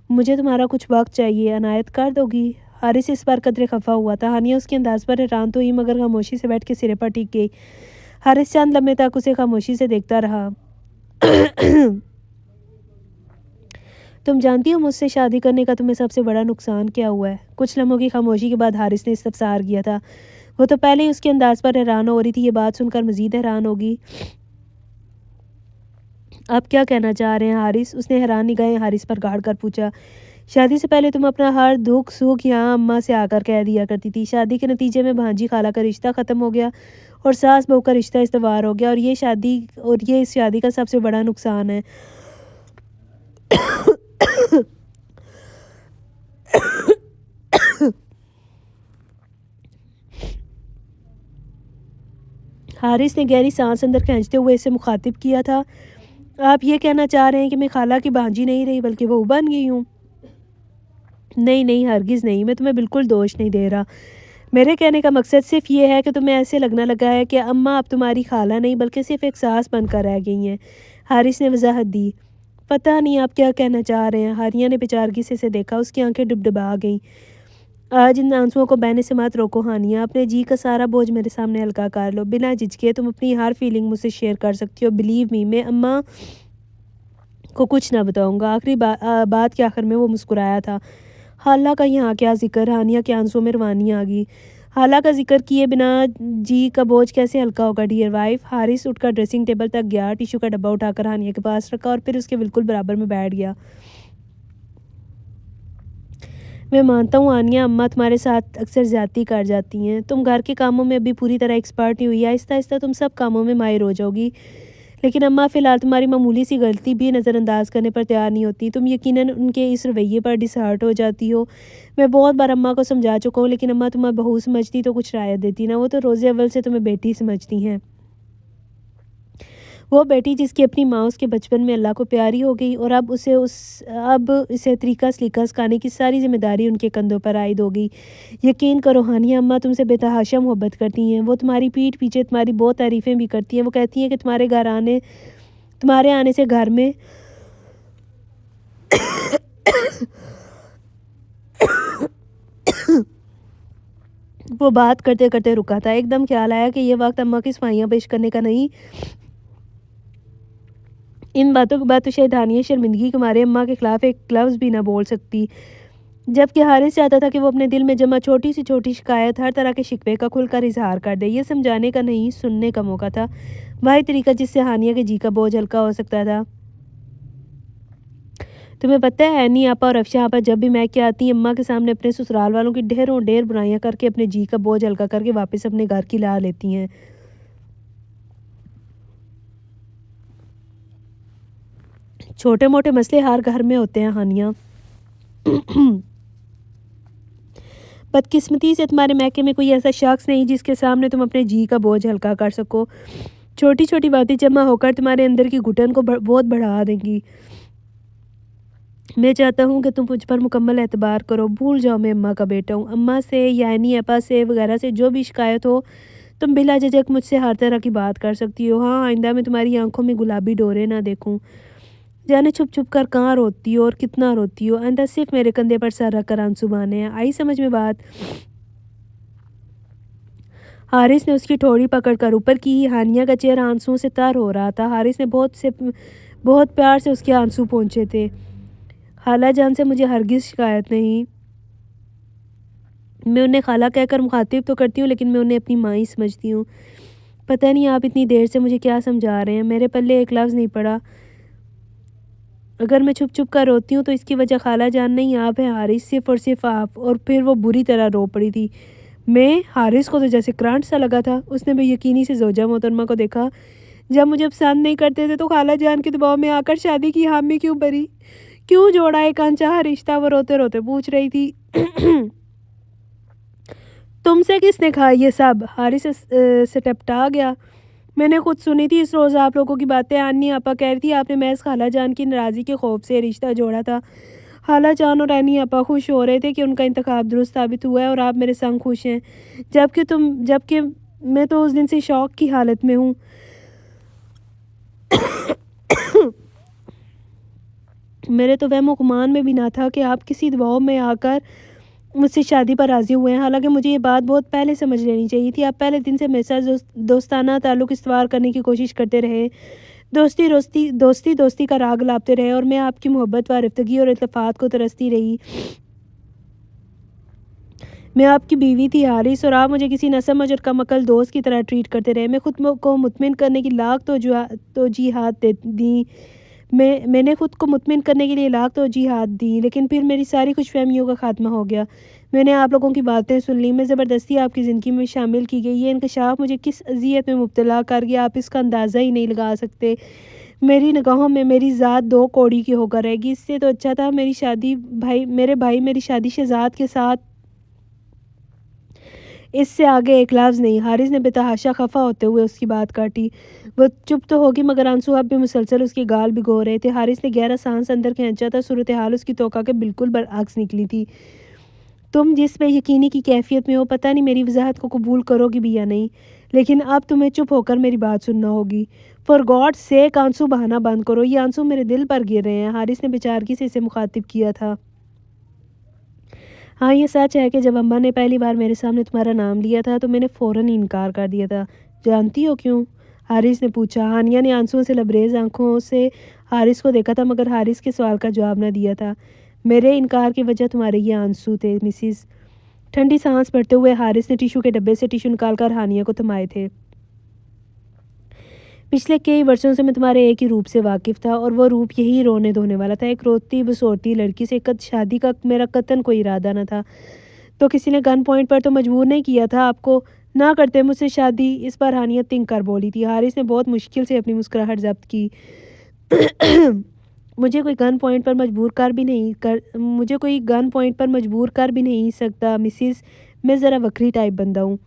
مجھے تمہارا کچھ وقت چاہیے، عنایت کر دو گی؟ حارث اس بار قدرے خفا ہوا تھا۔ ہانیہ اس کے انداز پر حیران تو ہوئی مگر خاموشی سے بیٹھ کے سرے پر ٹک گئی۔ حارث چند لمحے تک اسے خاموشی سے دیکھتا رہا۔ تم جانتی ہو مجھ سے شادی کرنے کا تمہیں سب سے بڑا نقصان کیا ہوا ہے؟ کچھ لمحوں کی خاموشی کے بعد حارث نے استفسار کیا تھا۔ وہ تو پہلے ہی اس کے انداز پر حیران ہو رہی تھی، یہ بات سن کر مزید حیران ہوگی۔ آپ کیا کہنا چاہ رہے ہیں حارث؟ اس نے حیران نگاہیں حارث پر گاڑ کر پوچھا۔ شادی سے پہلے تم اپنا ہر دکھ سکھ یہاں اماں سے آ کر کہہ دیا کرتی تھی۔ شادی کے نتیجے میں بھانجی خالہ کا رشتہ ختم ہو گیا اور ساس بہو کا رشتہ استوار ہو گیا، اور یہ اس شادی کا سب سے بڑا نقصان ہے۔ حارث نے گہری سانس اندر کھینچتے ہوئے اسے مخاطب کیا تھا۔ آپ یہ کہنا چاہ رہے ہیں کہ میں خالہ کی بھانجی نہیں رہی بلکہ بہو بن گئی ہوں؟ نہیں ہرگز نہیں، میں تمہیں بالکل دوش نہیں دے رہا۔ میرے کہنے کا مقصد صرف یہ ہے کہ تمہیں ایسے لگنا لگا ہے کہ اماں اب تمہاری خالہ نہیں بلکہ صرف ایک ساس بن کر رہ گئی ہیں۔ حارث نے وضاحت دی۔ پتہ نہیں آپ کیا کہنا چاہ رہے ہیں۔ ہانیہ نے بےچارگی سے اسے دیکھا، اس کی آنکھیں ڈبڈبا گئیں۔ آج ان آنسوؤں کو بہنے سے مت روکو ہانیہ، اپنے جی کا سارا بوجھ میرے سامنے ہلکا کر لو، بنا جھجکے تم اپنی ہر فیلنگ مجھ سے شیئر کر سکتی ہو۔ بلیو می، میں اماں کو کچھ نہ بتاؤں گا۔ آخری بات کے آخر میں وہ مسکرایا تھا۔ خالہ کا یہاں کیا ذکر؟ ہانیہ کے آنسوؤں میں روانی آ گئی۔ خالہ کا ذکر کیے بنا جی کا بوجھ کیسے ہلکا ہوگا ڈیئر وائف؟ حارث اٹھ کر ڈریسنگ ٹیبل تک گیا، ٹیشو کا ڈبہ اٹھا کر ہانیہ کے پاس رکھا اور پھر اس کے بالکل برابر میں بیٹھ گیا۔ میں مانتا ہوں ہانیہ، اماں تمہارے ساتھ اکثر زیادتی کر جاتی ہیں۔ تم گھر کے کاموں میں ابھی پوری طرح ایکسپرٹ نہیں ہوئی، آہستہ تم سب کاموں میں ماہر ہو جاؤ گی، لیکن اماں فی الحال تمہاری معمولی سی غلطی بھی نظر انداز کرنے پر تیار نہیں ہوتی۔ تم یقیناً ان کے اس رویے پر ڈس ہارٹ ہو جاتی ہو۔ میں بہت بار اماں کو سمجھا چکا ہوں لیکن اماں تمہیں بہو سمجھتی تو کچھ رعایت دیتی نا، وہ تو روز اول سے تمہیں بیٹی سمجھتی ہیں۔ وہ بیٹی جس کی اپنی ماں اس کے بچپن میں اللہ کو پیاری ہو گئی اور اب اسے طریقہ سلیقہ سکھانے کی ساری ذمہ داری ان کے کندھوں پر عائد ہو گئی۔ یقین کرو ہانیہ، اماں تم سے بے تحاشا محبت کرتی ہیں۔ وہ تمہاری پیٹھ پیچھے تمہاری بہت تعریفیں بھی کرتی ہیں۔ وہ کہتی ہیں کہ تمہارے آنے سے گھر میں وہ بات کرتے کرتے رکا تھا۔ ایک دم خیال آیا کہ یہ وقت اماں کی صفائیاں پیش کرنے کا نہیں۔ ان باتوں کے بعد تو شاید ہانیہ شرمندگی کے مارے اماں کے خلاف ایک لفظ بھی نہ بول سکتی، جبکہ حارث چاہتا تھا کہ وہ اپنے دل میں جمع چھوٹی سی شکایت، ہر طرح کے شکوے کا کھل کر اظہار کر دے۔ یہ سمجھانے کا نہیں، سننے کا موقع تھا، واحد طریقہ جس سے ہانیہ کے جی کا بوجھ ہلکا ہو سکتا تھا۔ تمہیں پتہ ہے اینی آپا اور افشاں آپا جب بھی میک کے آتی اماں کے سامنے اپنے سسرال والوں کی ڈھیر برائیاں کر کے اپنے جی کا بوجھ ہلکا کر کے واپس اپنے گھر کی لا لیتی ہیں۔ چھوٹے موٹے مسئلے ہر گھر میں ہوتے ہیں ہانیہ، بدقسمتی سے تمہارے میکے میں کوئی ایسا شخص نہیں جس کے سامنے تم اپنے جی کا بوجھ ہلکا کر سکو۔ چھوٹی چھوٹی باتیں جمع ہو کر تمہارے اندر کی گھٹن کو بہت بڑھا دیں گی۔ میں چاہتا ہوں کہ تم مجھ پر مکمل اعتبار کرو، بھول جاؤ میں اماں کا بیٹا ہوں۔ اماں سے یا اینی اپا سے وغیرہ سے جو بھی شکایت ہو تم بلا جھجک مجھ سے ہر طرح کی بات کر سکتی ہو۔ ہاں، آئندہ میں تمہاری آنکھوں میں گلابی ڈورے نہ دیکھوں، جانے چھپ چھپ کر کہاں روتی ہو اور کتنا روتی ہو۔ آئندہ صرف میرے کندھے پر سر رکھ کر آنسو بہانے ہیں۔ آئی سمجھ میں بات؟ حارث نے اس کی ٹھوڑی پکڑ کر اوپر کی۔ ہانیہ کا چہرہ آنسوؤں سے تر ہو رہا تھا۔ حارث نے بہت پیار سے اس کے آنسو پونچھے تھے۔ خالہ جان سے مجھے ہرگز شکایت نہیں، میں انہیں خالہ کہہ کر مخاطب تو کرتی ہوں لیکن میں انہیں اپنی ماں ہی سمجھتی ہوں۔ پتہ نہیں آپ اتنی دیر سے مجھے کیا سمجھا رہے ہیں، میرے پلے ایک لفظ نہیں پڑا۔ اگر میں چھپ چھپ کر روتی ہوں تو اس کی وجہ خالہ جان نہیں آپ ہیں حارث، صرف اور صرف آپ۔ اور پھر وہ بری طرح رو پڑی تھی۔ حارث کو تو جیسے کرنٹ سا لگا تھا۔ اس نے بے یقینی سے زوجہ محترمہ کو دیکھا۔ جب مجھے پسند نہیں کرتے تھے تو خالہ جان کے دباؤ میں آ کر شادی کی حامی کیوں بھری، کیوں جوڑا ایک انچاہا رشتہ؟ وہ روتے روتے پوچھ رہی تھی۔ تم سے کس نے کہا یہ سب؟ حارث سے ٹپٹا گیا۔ میں نے خود سنی تھی اس روز آپ لوگوں کی باتیں۔ انی آپا کہہ رہی تھی آپ نے محض خالہ جان کی ناراضی کے خوف سے رشتہ جوڑا تھا۔ خالہ جان اور انی آپا خوش ہو رہے تھے کہ ان کا انتخاب درست ثابت ہوا ہے اور آپ میرے سنگ خوش ہیں، جبکہ میں تو اس دن سے شوق کی حالت میں ہوں۔ میرے تو وہم و گمان میں بھی نہ تھا کہ آپ کسی دباؤ میں آ کر مجھ سے شادی پر راضی ہوئے ہیں، حالانکہ مجھے یہ بات بہت پہلے سمجھ لینی چاہیے تھی۔ آپ پہلے دن سے میرے ساتھ دوستانہ تعلق استوار کرنے کی کوشش کرتے رہے، دوستی کا راگ لاپتے رہے اور میں آپ کی محبت و رفتگی اور التفات کو ترستی رہی۔ میں آپ کی بیوی تھی حارث، اور آپ مجھے کسی نہ سمجھ اور کم عقل دوست کی طرح ٹریٹ کرتے رہے۔ میں خود کو مطمئن کرنے کی لاکھ توجیہات دیں، میں نے خود کو مطمئن کرنے کے لیے لاکھ توجیہات دیں، لیکن پھر میری ساری خوش فہمیوں کا خاتمہ ہو گیا۔ میں نے آپ لوگوں کی باتیں سن لی، میں زبردستی آپ کی زندگی میں شامل کی گئی۔ یہ انکشاف مجھے کس اذیت میں مبتلا کر گیا آپ اس کا اندازہ ہی نہیں لگا سکتے۔ میری نگاہوں میں میری ذات دو کوڑی کی ہو کر رہے گی۔ اس سے تو اچھا تھا میرے بھائی میری شادی شہزاد کے ساتھ۔ اس سے آگے ایک لفظ نہیں۔ حارث نے بے تحاشا خفا ہوتے ہوئے اس کی بات کاٹی۔ وہ چپ تو ہوگی مگر آنسو اب بھی مسلسل اس کے گال بھگو رہے تھے۔ حارث نے گہرا سانس اندر کھینچا تھا۔ صورتحال اس کی توقع کے بالکل برعکس نکلی تھی۔ تم جس بے یقینی کی کیفیت میں ہو، پتہ نہیں میری وضاحت کو قبول کرو گی بھی یا نہیں، لیکن اب تمہیں چپ ہو کر میری بات سننا ہوگی۔ فار گاڈ سیک آنسو بہانا بند کرو، یہ آنسو میرے دل پر گر رہے ہیں۔ حارث نے بیچارگی سے اسے مخاطب کیا تھا۔ ہاں، یہ سچ ہے کہ جب اماں نے پہلی بار میرے سامنے تمہارا نام لیا تھا تو میں نے فوراً انکار کر دیا تھا۔ جانتی ہو کیوں؟ حارث نے پوچھا۔ ہانیہ نے آنسوؤں سے لبریز آنکھوں سے حارث کو دیکھا تھا مگر حارث کے سوال کا جواب نہ دیا تھا۔ میرے انکار کی وجہ تمہارے یہ آنسو تھے مسز۔ ٹھنڈی سانس بھرتے ہوئے حارث نے ٹیشو کے ڈبے سے ٹیشو نکال کر ہانیہ کو تھمائے تھے۔ پچھلے کئی برسوں سے میں تمہارے ایک ہی روپ سے واقف تھا اور وہ روپ یہی رونے دھونے والا تھا۔ ایک روتی بسورتی لڑکی سے شادی کا میرا قطعاً کوئی ارادہ نہ تھا۔ تو کسی نے گن پوائنٹ پر تو مجبور نہیں کیا تھا آپ کو؟ نہ کرتے مجھ سے شادی، اس پر ہانیہ تنگ کر بولی تھی۔ حارث نے بہت مشکل سے اپنی مسکراہٹ ضبط کی۔ مجھے کوئی گن پوائنٹ پر مجبور کر بھی نہیں سکتا مسز، میں ذرا وکری ٹائپ بندہ ہوں۔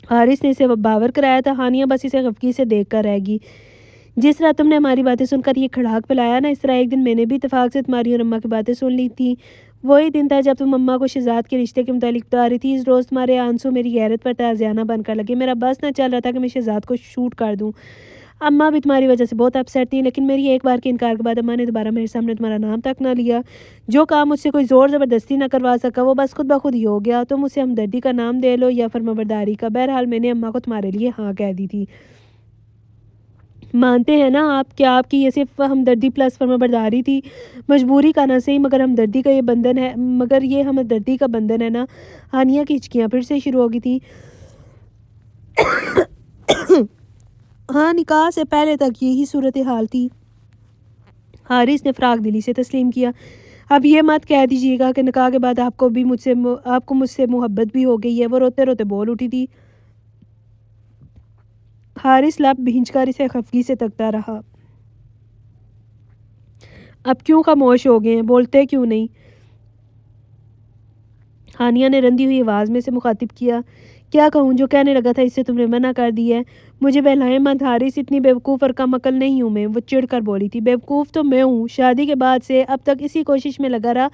حارث نے اسے باور کرایا تھا۔ ہانیہ بس اسے خفگی سے دیکھ کر رہ گی۔ جس طرح تم نے ہماری باتیں سن کر یہ کھڑاک پلایا نا، اس طرح ایک دن میں نے بھی اتفاق سے تمہاری اور اماں کی باتیں سن لی تھی۔ وہی دن تھا جب تم اماں کو شہزاد کے رشتے کے متعلق بتا رہی تھی۔ اس روز تمہارے آنسو میری غیرت پر تازیانہ بن کر لگے۔ میرا بس نہ چل رہا تھا کہ میں شہزاد کو شوٹ کر دوں۔ اماں بھی تمہاری وجہ سے بہت اپسیٹ تھیں، لیکن میری ایک بار کے انکار کے بعد اماں نے دوبارہ میرے سامنے تمہارا نام تک نہ لیا۔ جو کام مجھ سے کوئی زور زبردستی نہ کروا سکا وہ بس خود بخود ہی ہو گیا۔ تم اسے ہمدردی کا نام دے لو یا فرمانبرداری کا، بہرحال میں نے اماں کو تمہارے لیے ہاں کہہ دی تھی۔ مانتے ہیں نا آپ کہ آپ کی یہ صرف ہمدردی پلس فرمانبرداری تھی؟ مجبوری کا نہ صحیح مگر ہمدردی کا یہ بندھن ہے، مگر یہ ہمدردی کا بندھن ہے نا۔ ہانیہ کی ہچکیاں پھر سے شروع ہو گئی تھی۔ ہاں، نکاح سے پہلے تک یہی صورتحال تھی۔ حارث نے فراق دلی سے تسلیم کیا۔ اب یہ مت کہہ دیجیے گا کہ نکاح کے بعد آپ کو مجھ سے محبت بھی ہو گئی ہے۔ وہ روتے روتے بول اٹھی تھی۔ حارث لب بھینچ کر اسے خفگی سے تکتا رہا۔ اب کیوں خاموش ہو گئے ہیں؟ بولتے کیوں نہیں؟ ہانیہ نے رندی ہوئی آواز میں سے مخاطب کیا۔ کیا کہوں، جو کہنے لگا تھا اس سے تم نے منع کر دی ہے۔ مجھے بہلائیں مت حارث، اتنی بیوقوف اور کم عقل نہیں ہوں میں، وہ چڑھ کر بولی تھی۔ بیوقوف تو میں ہوں، شادی کے بعد سے اب تک اسی کوشش میں لگا رہا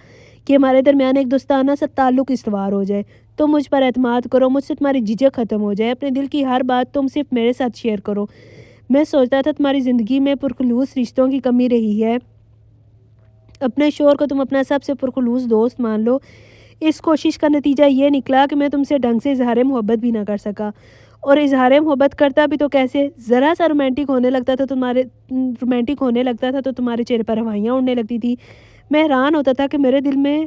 کہ ہمارے درمیان ایک دوستانہ سا تعلق استوار ہو جائے۔ تم مجھ پر اعتماد کرو، مجھ سے تمہاری جھجک ختم ہو جائے، اپنے دل کی ہر بات تم صرف میرے ساتھ شیئر کرو۔ میں سوچتا تھا تمہاری زندگی میں پرخلوص رشتوں کی کمی رہی ہے، اپنے شوہر کو تم اپنا سب سے پرخلوص دوست مان لو۔ اس کوشش کا نتیجہ یہ نکلا کہ میں تم سے ڈھنگ سے اظہار محبت بھی نہ کر سکا، اور اظہار محبت کرتا بھی تو کیسے؟ ذرا سا رومانٹک ہونے لگتا تھا تو تمہارے چہرے پر ہوائیاں اڑنے لگتی تھی۔ میں حیران ہوتا تھا کہ میرے دل میں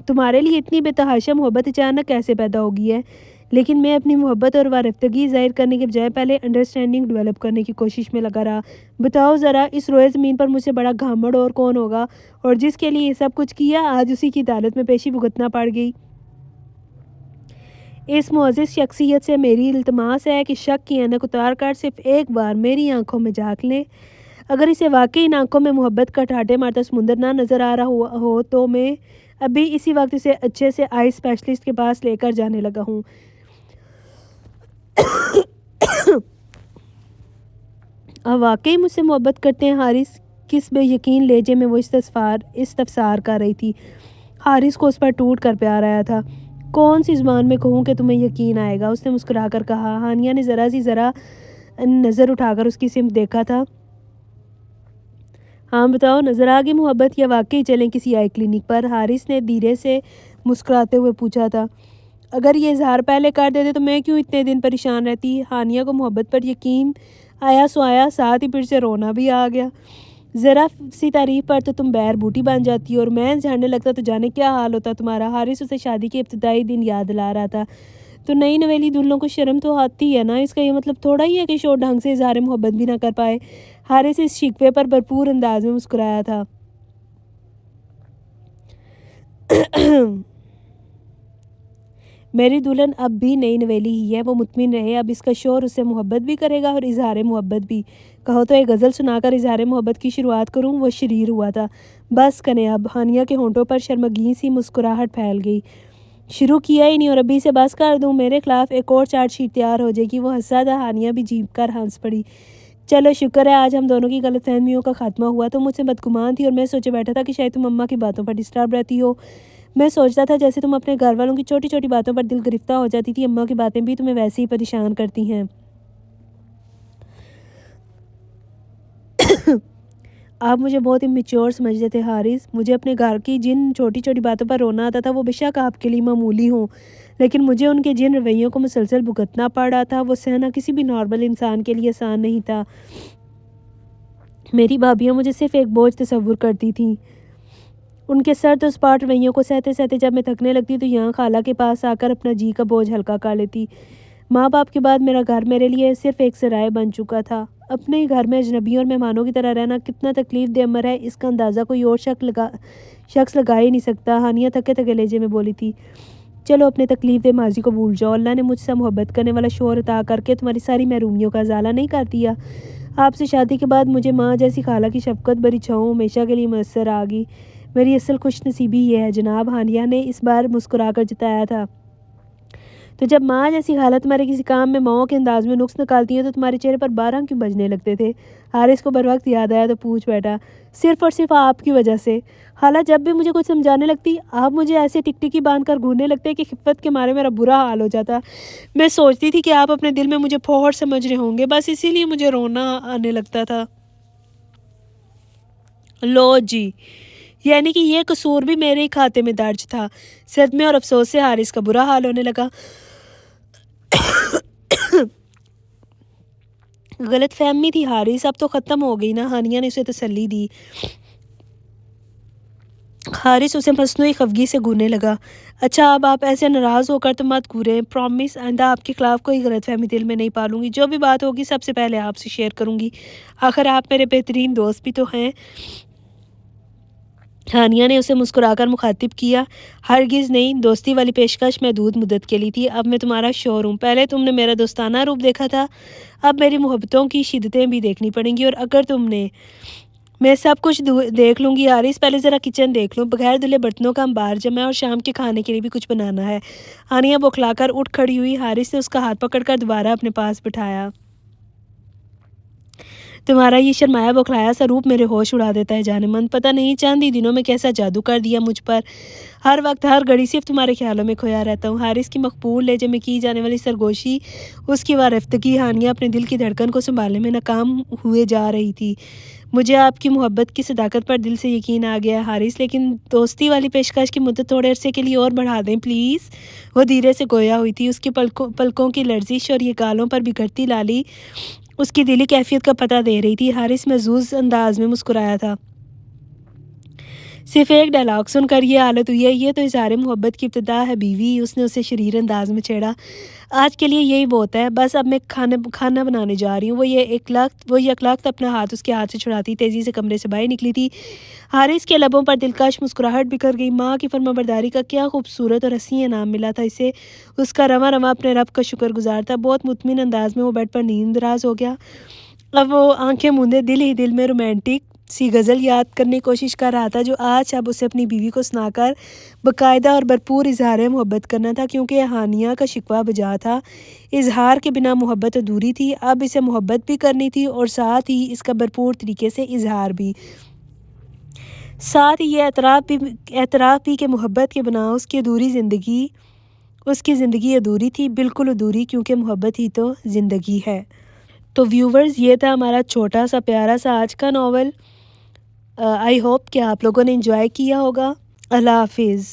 تمہارے لیے اتنی بے تحاشا محبت اچانک کیسے پیدا ہوگی ہے، لیکن میں اپنی محبت اور وارفتگی ظاہر کرنے کے بجائے پہلے انڈرسٹینڈنگ ڈیولپ کرنے کی کوشش میں لگا رہا۔ بتاؤ ذرا، اس روئے زمین پر مجھ سے بڑا گھامڑ اور کون ہوگا، اور جس کے لیے یہ سب کچھ کیا آج اسی کی عدالت میں پیشی بھگتنا پڑ گئی۔ اس معزز شخصیت سے میری التماس ہے کہ شک کی اینک اتار کر صرف ایک بار میری آنکھوں میں جھانک لیں۔ اگر اسے واقعی ان آنکھوں میں محبت کا ٹھاٹھے مارتا سمندر نہ نظر آ رہا ہو تو میں ابھی اسی وقت اسے اچھے سے آئی اسپیشلسٹ کے پاس لے کر جانے لگا ہوں۔ آپ واقعی مجھ سے محبت کرتے ہیں حارث؟ کس بے یقین لہجے میں وہ استفسار کر رہی تھی۔ حارث کو اس پر ٹوٹ کر پیار آیا تھا۔ کون سی زبان میں کہوں کہ تمہیں یقین آئے گا، اس نے مسکرا کر کہا۔ ہانیہ نے ذرا نظر اٹھا کر اس کی سمت دیکھا تھا۔ ہاں بتاؤ، نظر آ گئی محبت، یا واقعی چلیں کسی آئی کلینک پر؟ حارث نے دھیرے سے مسکراتے ہوئے پوچھا تھا۔ اگر یہ اظہار پہلے کر دیتے تو میں کیوں اتنے دن پریشان رہتی؟ ہانیہ کو محبت پر یقین آیا سو آیا، ساتھ ہی پھر سے رونا بھی آ گیا۔ ذرا سی تعریف پر تو تم بیر بوٹی بن جاتی، اور میں جھڑنے لگتا تو جانے کیا حال ہوتا تمہارا۔ حارث اسے شادی کے ابتدائی دن یاد دلا رہا تھا۔ تو نئی نویلی دلہنوں کو شرم تو آتی ہے نا، اس کا یہ مطلب تھوڑا ہی ہے کہ شوہر ڈھنگ سے اظہار محبت بھی نہ کر پائے۔ حارث اس شکوے پر بھرپور انداز میں مسکرایا تھا۔ میری دلہن اب بھی نئی نویلی ہی ہے، وہ مطمئن رہے، اب اس کا شوہر اس سے محبت بھی کرے گا اور اظہار محبت بھی۔ کہو تو ایک غزل سنا کر اظہار محبت کی شروعات کروں؟ وہ شریر ہوا تھا۔ بس کریں اب۔ ہانیہ کے ہونٹوں پر شرمگین سی مسکراہٹ پھیل گئی۔ شروع کیا ہی نہیں اور ابھی سے بس کر دوں؟ میرے خلاف ایک اور چارج شیٹ تیار ہو جائے گی۔ وہ ہنسا تھا۔ ہانیہ بھی جھینک کر ہنس پڑی۔ چلو شکر ہے آج ہم دونوں کی غلط فہمیوں کا خاتمہ ہوا۔ تم مجھ سے بدگمان تھی اور میں سوچے بیٹھا تھا کہ شاید تم اماں کی باتوں پر ڈسٹرب رہتی ہو۔ میں سوچتا تھا جیسے تم اپنے گھر والوں کی چھوٹی چھوٹی باتوں پر دل گرفتہ ہو جاتی تھی، اماں کی باتیں بھی تمہیں ویسے ہی پریشان کرتی ہیں۔ آپ مجھے بہت امیچور سمجھتے تھے حارث۔ مجھے اپنے گھر کی جن چھوٹی چھوٹی باتوں پر رونا آتا تھا وہ بے شک آپ کے لیے معمولی ہوں، لیکن مجھے ان کے جن رویوں کو مسلسل بھگتنا پڑ رہا تھا وہ سہنا کسی بھی نارمل انسان کے لیے آسان نہیں تھا۔ میری بھابیاں مجھے صرف ایک بوجھ تصور کرتی تھیں۔ ان کے سرد و سپاٹ رویوں کو سہتے سہتے جب میں تھکنے لگتی تو یہاں خالہ کے پاس آ کر اپنا جی کا بوجھ ہلکا کر لیتی۔ ماں باپ کے بعد میرا گھر میرے لیے صرف ایک سرائے بن چکا تھا۔ اپنے ہی گھر میں اجنبیوں اور مہمانوں کی طرح رہنا کتنا تکلیف دہ امر ہے، اس کا اندازہ کوئی اور شخص لگا ہی نہیں سکتا۔ ہانیہ تھکے تھکے لہجے میں بولی تھی۔ چلو اپنے تکلیف دہ ماضی کو بھول جاؤ۔ اللہ نے مجھ سے محبت کرنے والا شوہر عطا کر کے تمہاری ساری محرومیوں کا ازالہ نہیں کر دیا۔ آپ سے شادی کے بعد مجھے ماں جیسی خالہ کی شفقت بھری چھاؤں ہمیشہ کے لیے میسر آ گئی۔ میری اصل خوش نصیبی یہ ہے جناب، ہانیہ نے اس بار مسکرا کر جتایا تھا۔ تو جب ماں جیسی خالہ تمہارے کسی کام میں ماؤں کے انداز میں نقص نکالتی ہیں تو تمہارے چہرے پر 12 کیوں بجنے لگتے تھے؟ حارث کو بر وقت یاد آیا تو پوچھ بیٹھا۔ صرف اور صرف آپ کی وجہ سے۔ خالہ جب بھی مجھے کچھ سمجھانے لگتی آپ مجھے ایسے ٹکٹکی باندھ کر گھورنے لگتے کہ خفت کے مارے میرا برا حال ہو جاتا۔ میں سوچتی تھی کہ آپ اپنے دل میں مجھے پھوڑ سمجھ رہے ہوں گے، بس اسی لیے مجھے رونا آنے لگتا تھا۔ لو جی، یعنی کہ یہ قصور بھی میرے ہی کھاتے میں درج تھا۔ صدمے اور افسوس سے حارث کا برا حال ہونے لگا۔ غلط فہمی تھی حارث، اب تو ختم ہو گئی نا، ہانیہ نے اسے تسلی دی۔ حارث اسے مصنوعی خفگی سے گھورنے لگا۔ اچھا اب آپ ایسے ناراض ہو کر تو مت گھوریں، پرومس آئندہ آپ کے خلاف کوئی غلط فہمی دل میں نہیں پالوں گی، جو بھی بات ہوگی سب سے پہلے آپ سے شیئر کروں گی، آخر آپ میرے بہترین دوست بھی تو ہیں۔ ہانیہ نے اسے مسکرا کر مخاطب کیا۔ ہرگز نہیں، دوستی والی پیشکش محدود مدت کے لیے تھی، اب میں تمہارا شوہر ہوں۔ پہلے تم نے میرا دوستانہ روپ دیکھا تھا، اب میری محبتوں کی شدتیں بھی دیکھنی پڑیں گی، اور اگر تم نے میں سب کچھ دیکھ لوں گی حارث، پہلے ذرا کچن دیکھ لوں، بغیر دھلے برتنوں کا انبار جمع ہے اور شام کے کھانے کے لیے بھی کچھ بنانا ہے۔ ہانیہ بوکھلا کر اٹھ کھڑی ہوئی، حارث نے اس کا ہاتھ پکڑ کر دوبارہ اپنے پاس بٹھایا۔ تمہارا یہ شرمایا بوکھلایا سا روپ میرے ہوش اڑا دیتا ہے جان من، پتہ نہیں چند ہی دنوں میں کیسا جادو کر دیا مجھ پر، ہر وقت ہر گھڑی صرف تمہارے خیالوں میں کھویا رہتا ہوں۔ حارث کی مقبول لہجے میں کی جانے والی سرگوشی، اس کی وارفتگی، ہانیہ اپنے دل کی دھڑکن کو سنبھالنے میں ناکام ہوئے جا رہی تھی۔ مجھے آپ کی محبت کی صداقت پر دل سے یقین آ گیا ہے حارث، لیکن دوستی والی پیشکش کی مدت تھوڑے عرصے کے لیے اور بڑھا دیں پلیز۔ وہ دھیرے سے گویا ہوئی تھی، اس کی پلکوں کی لرزش اور یہ گالوں پر بکھرتی لالی اس کی دلی کیفیت کا پتہ دے رہی تھی۔ حارث محظوظ انداز میں مسکرایا تھا۔ صرف ایک ڈائلاگ سن کر یہ حالت ہوئی ہے، یہ تو اظہار محبت کی ابتدا ہے بیوی، اس نے اسے شریر انداز میں چھیڑا۔ آج کے لیے یہی بہت ہے، بس اب میں کھانا بنانے جا رہی ہوں۔ وہ یک لخت اپنا ہاتھ اس کے ہاتھ سے چھڑاتی تیزی سے کمرے سے باہر نکلی تھی۔ حارث کے لبوں پر دلکش مسکراہٹ بکھر گئی۔ ماں کی فرمانبرداری کا کیا خوبصورت اور حسین انعام ملا تھا اسے، اس کا رواں رواں اپنے رب کا شکر گزار تھا۔ بہت مطمئن انداز میں وہ بیڈ پر نیند راز ہو گیا۔ اب وہ آنکھیں موندے دل ہی دل میں رومانٹک سی غزل یاد کرنے کی کوشش کر رہا تھا جو آج اب اسے اپنی بیوی کو سنا کر باقاعدہ اور بھرپور اظہار محبت کرنا تھا، کیونکہ ہانیہ کا شکوہ بجا تھا۔ اظہار کے بنا محبت ادھوری تھی، اب اسے محبت بھی کرنی تھی اور ساتھ ہی اس کا بھرپور طریقے سے اظہار بھی، ساتھ ہی یہ اعتراف بھی کہ محبت کے بنا اس کی زندگی ادھوری تھی، بالکل ادھوری، کیونکہ محبت ہی تو زندگی ہے۔ تو ویورز، یہ تھا ہمارا چھوٹا سا پیارا سا آج کا ناول۔ آئی ہوپ کہ آپ لوگوں نے انجوائے کیا ہوگا۔ اللہ حافظ۔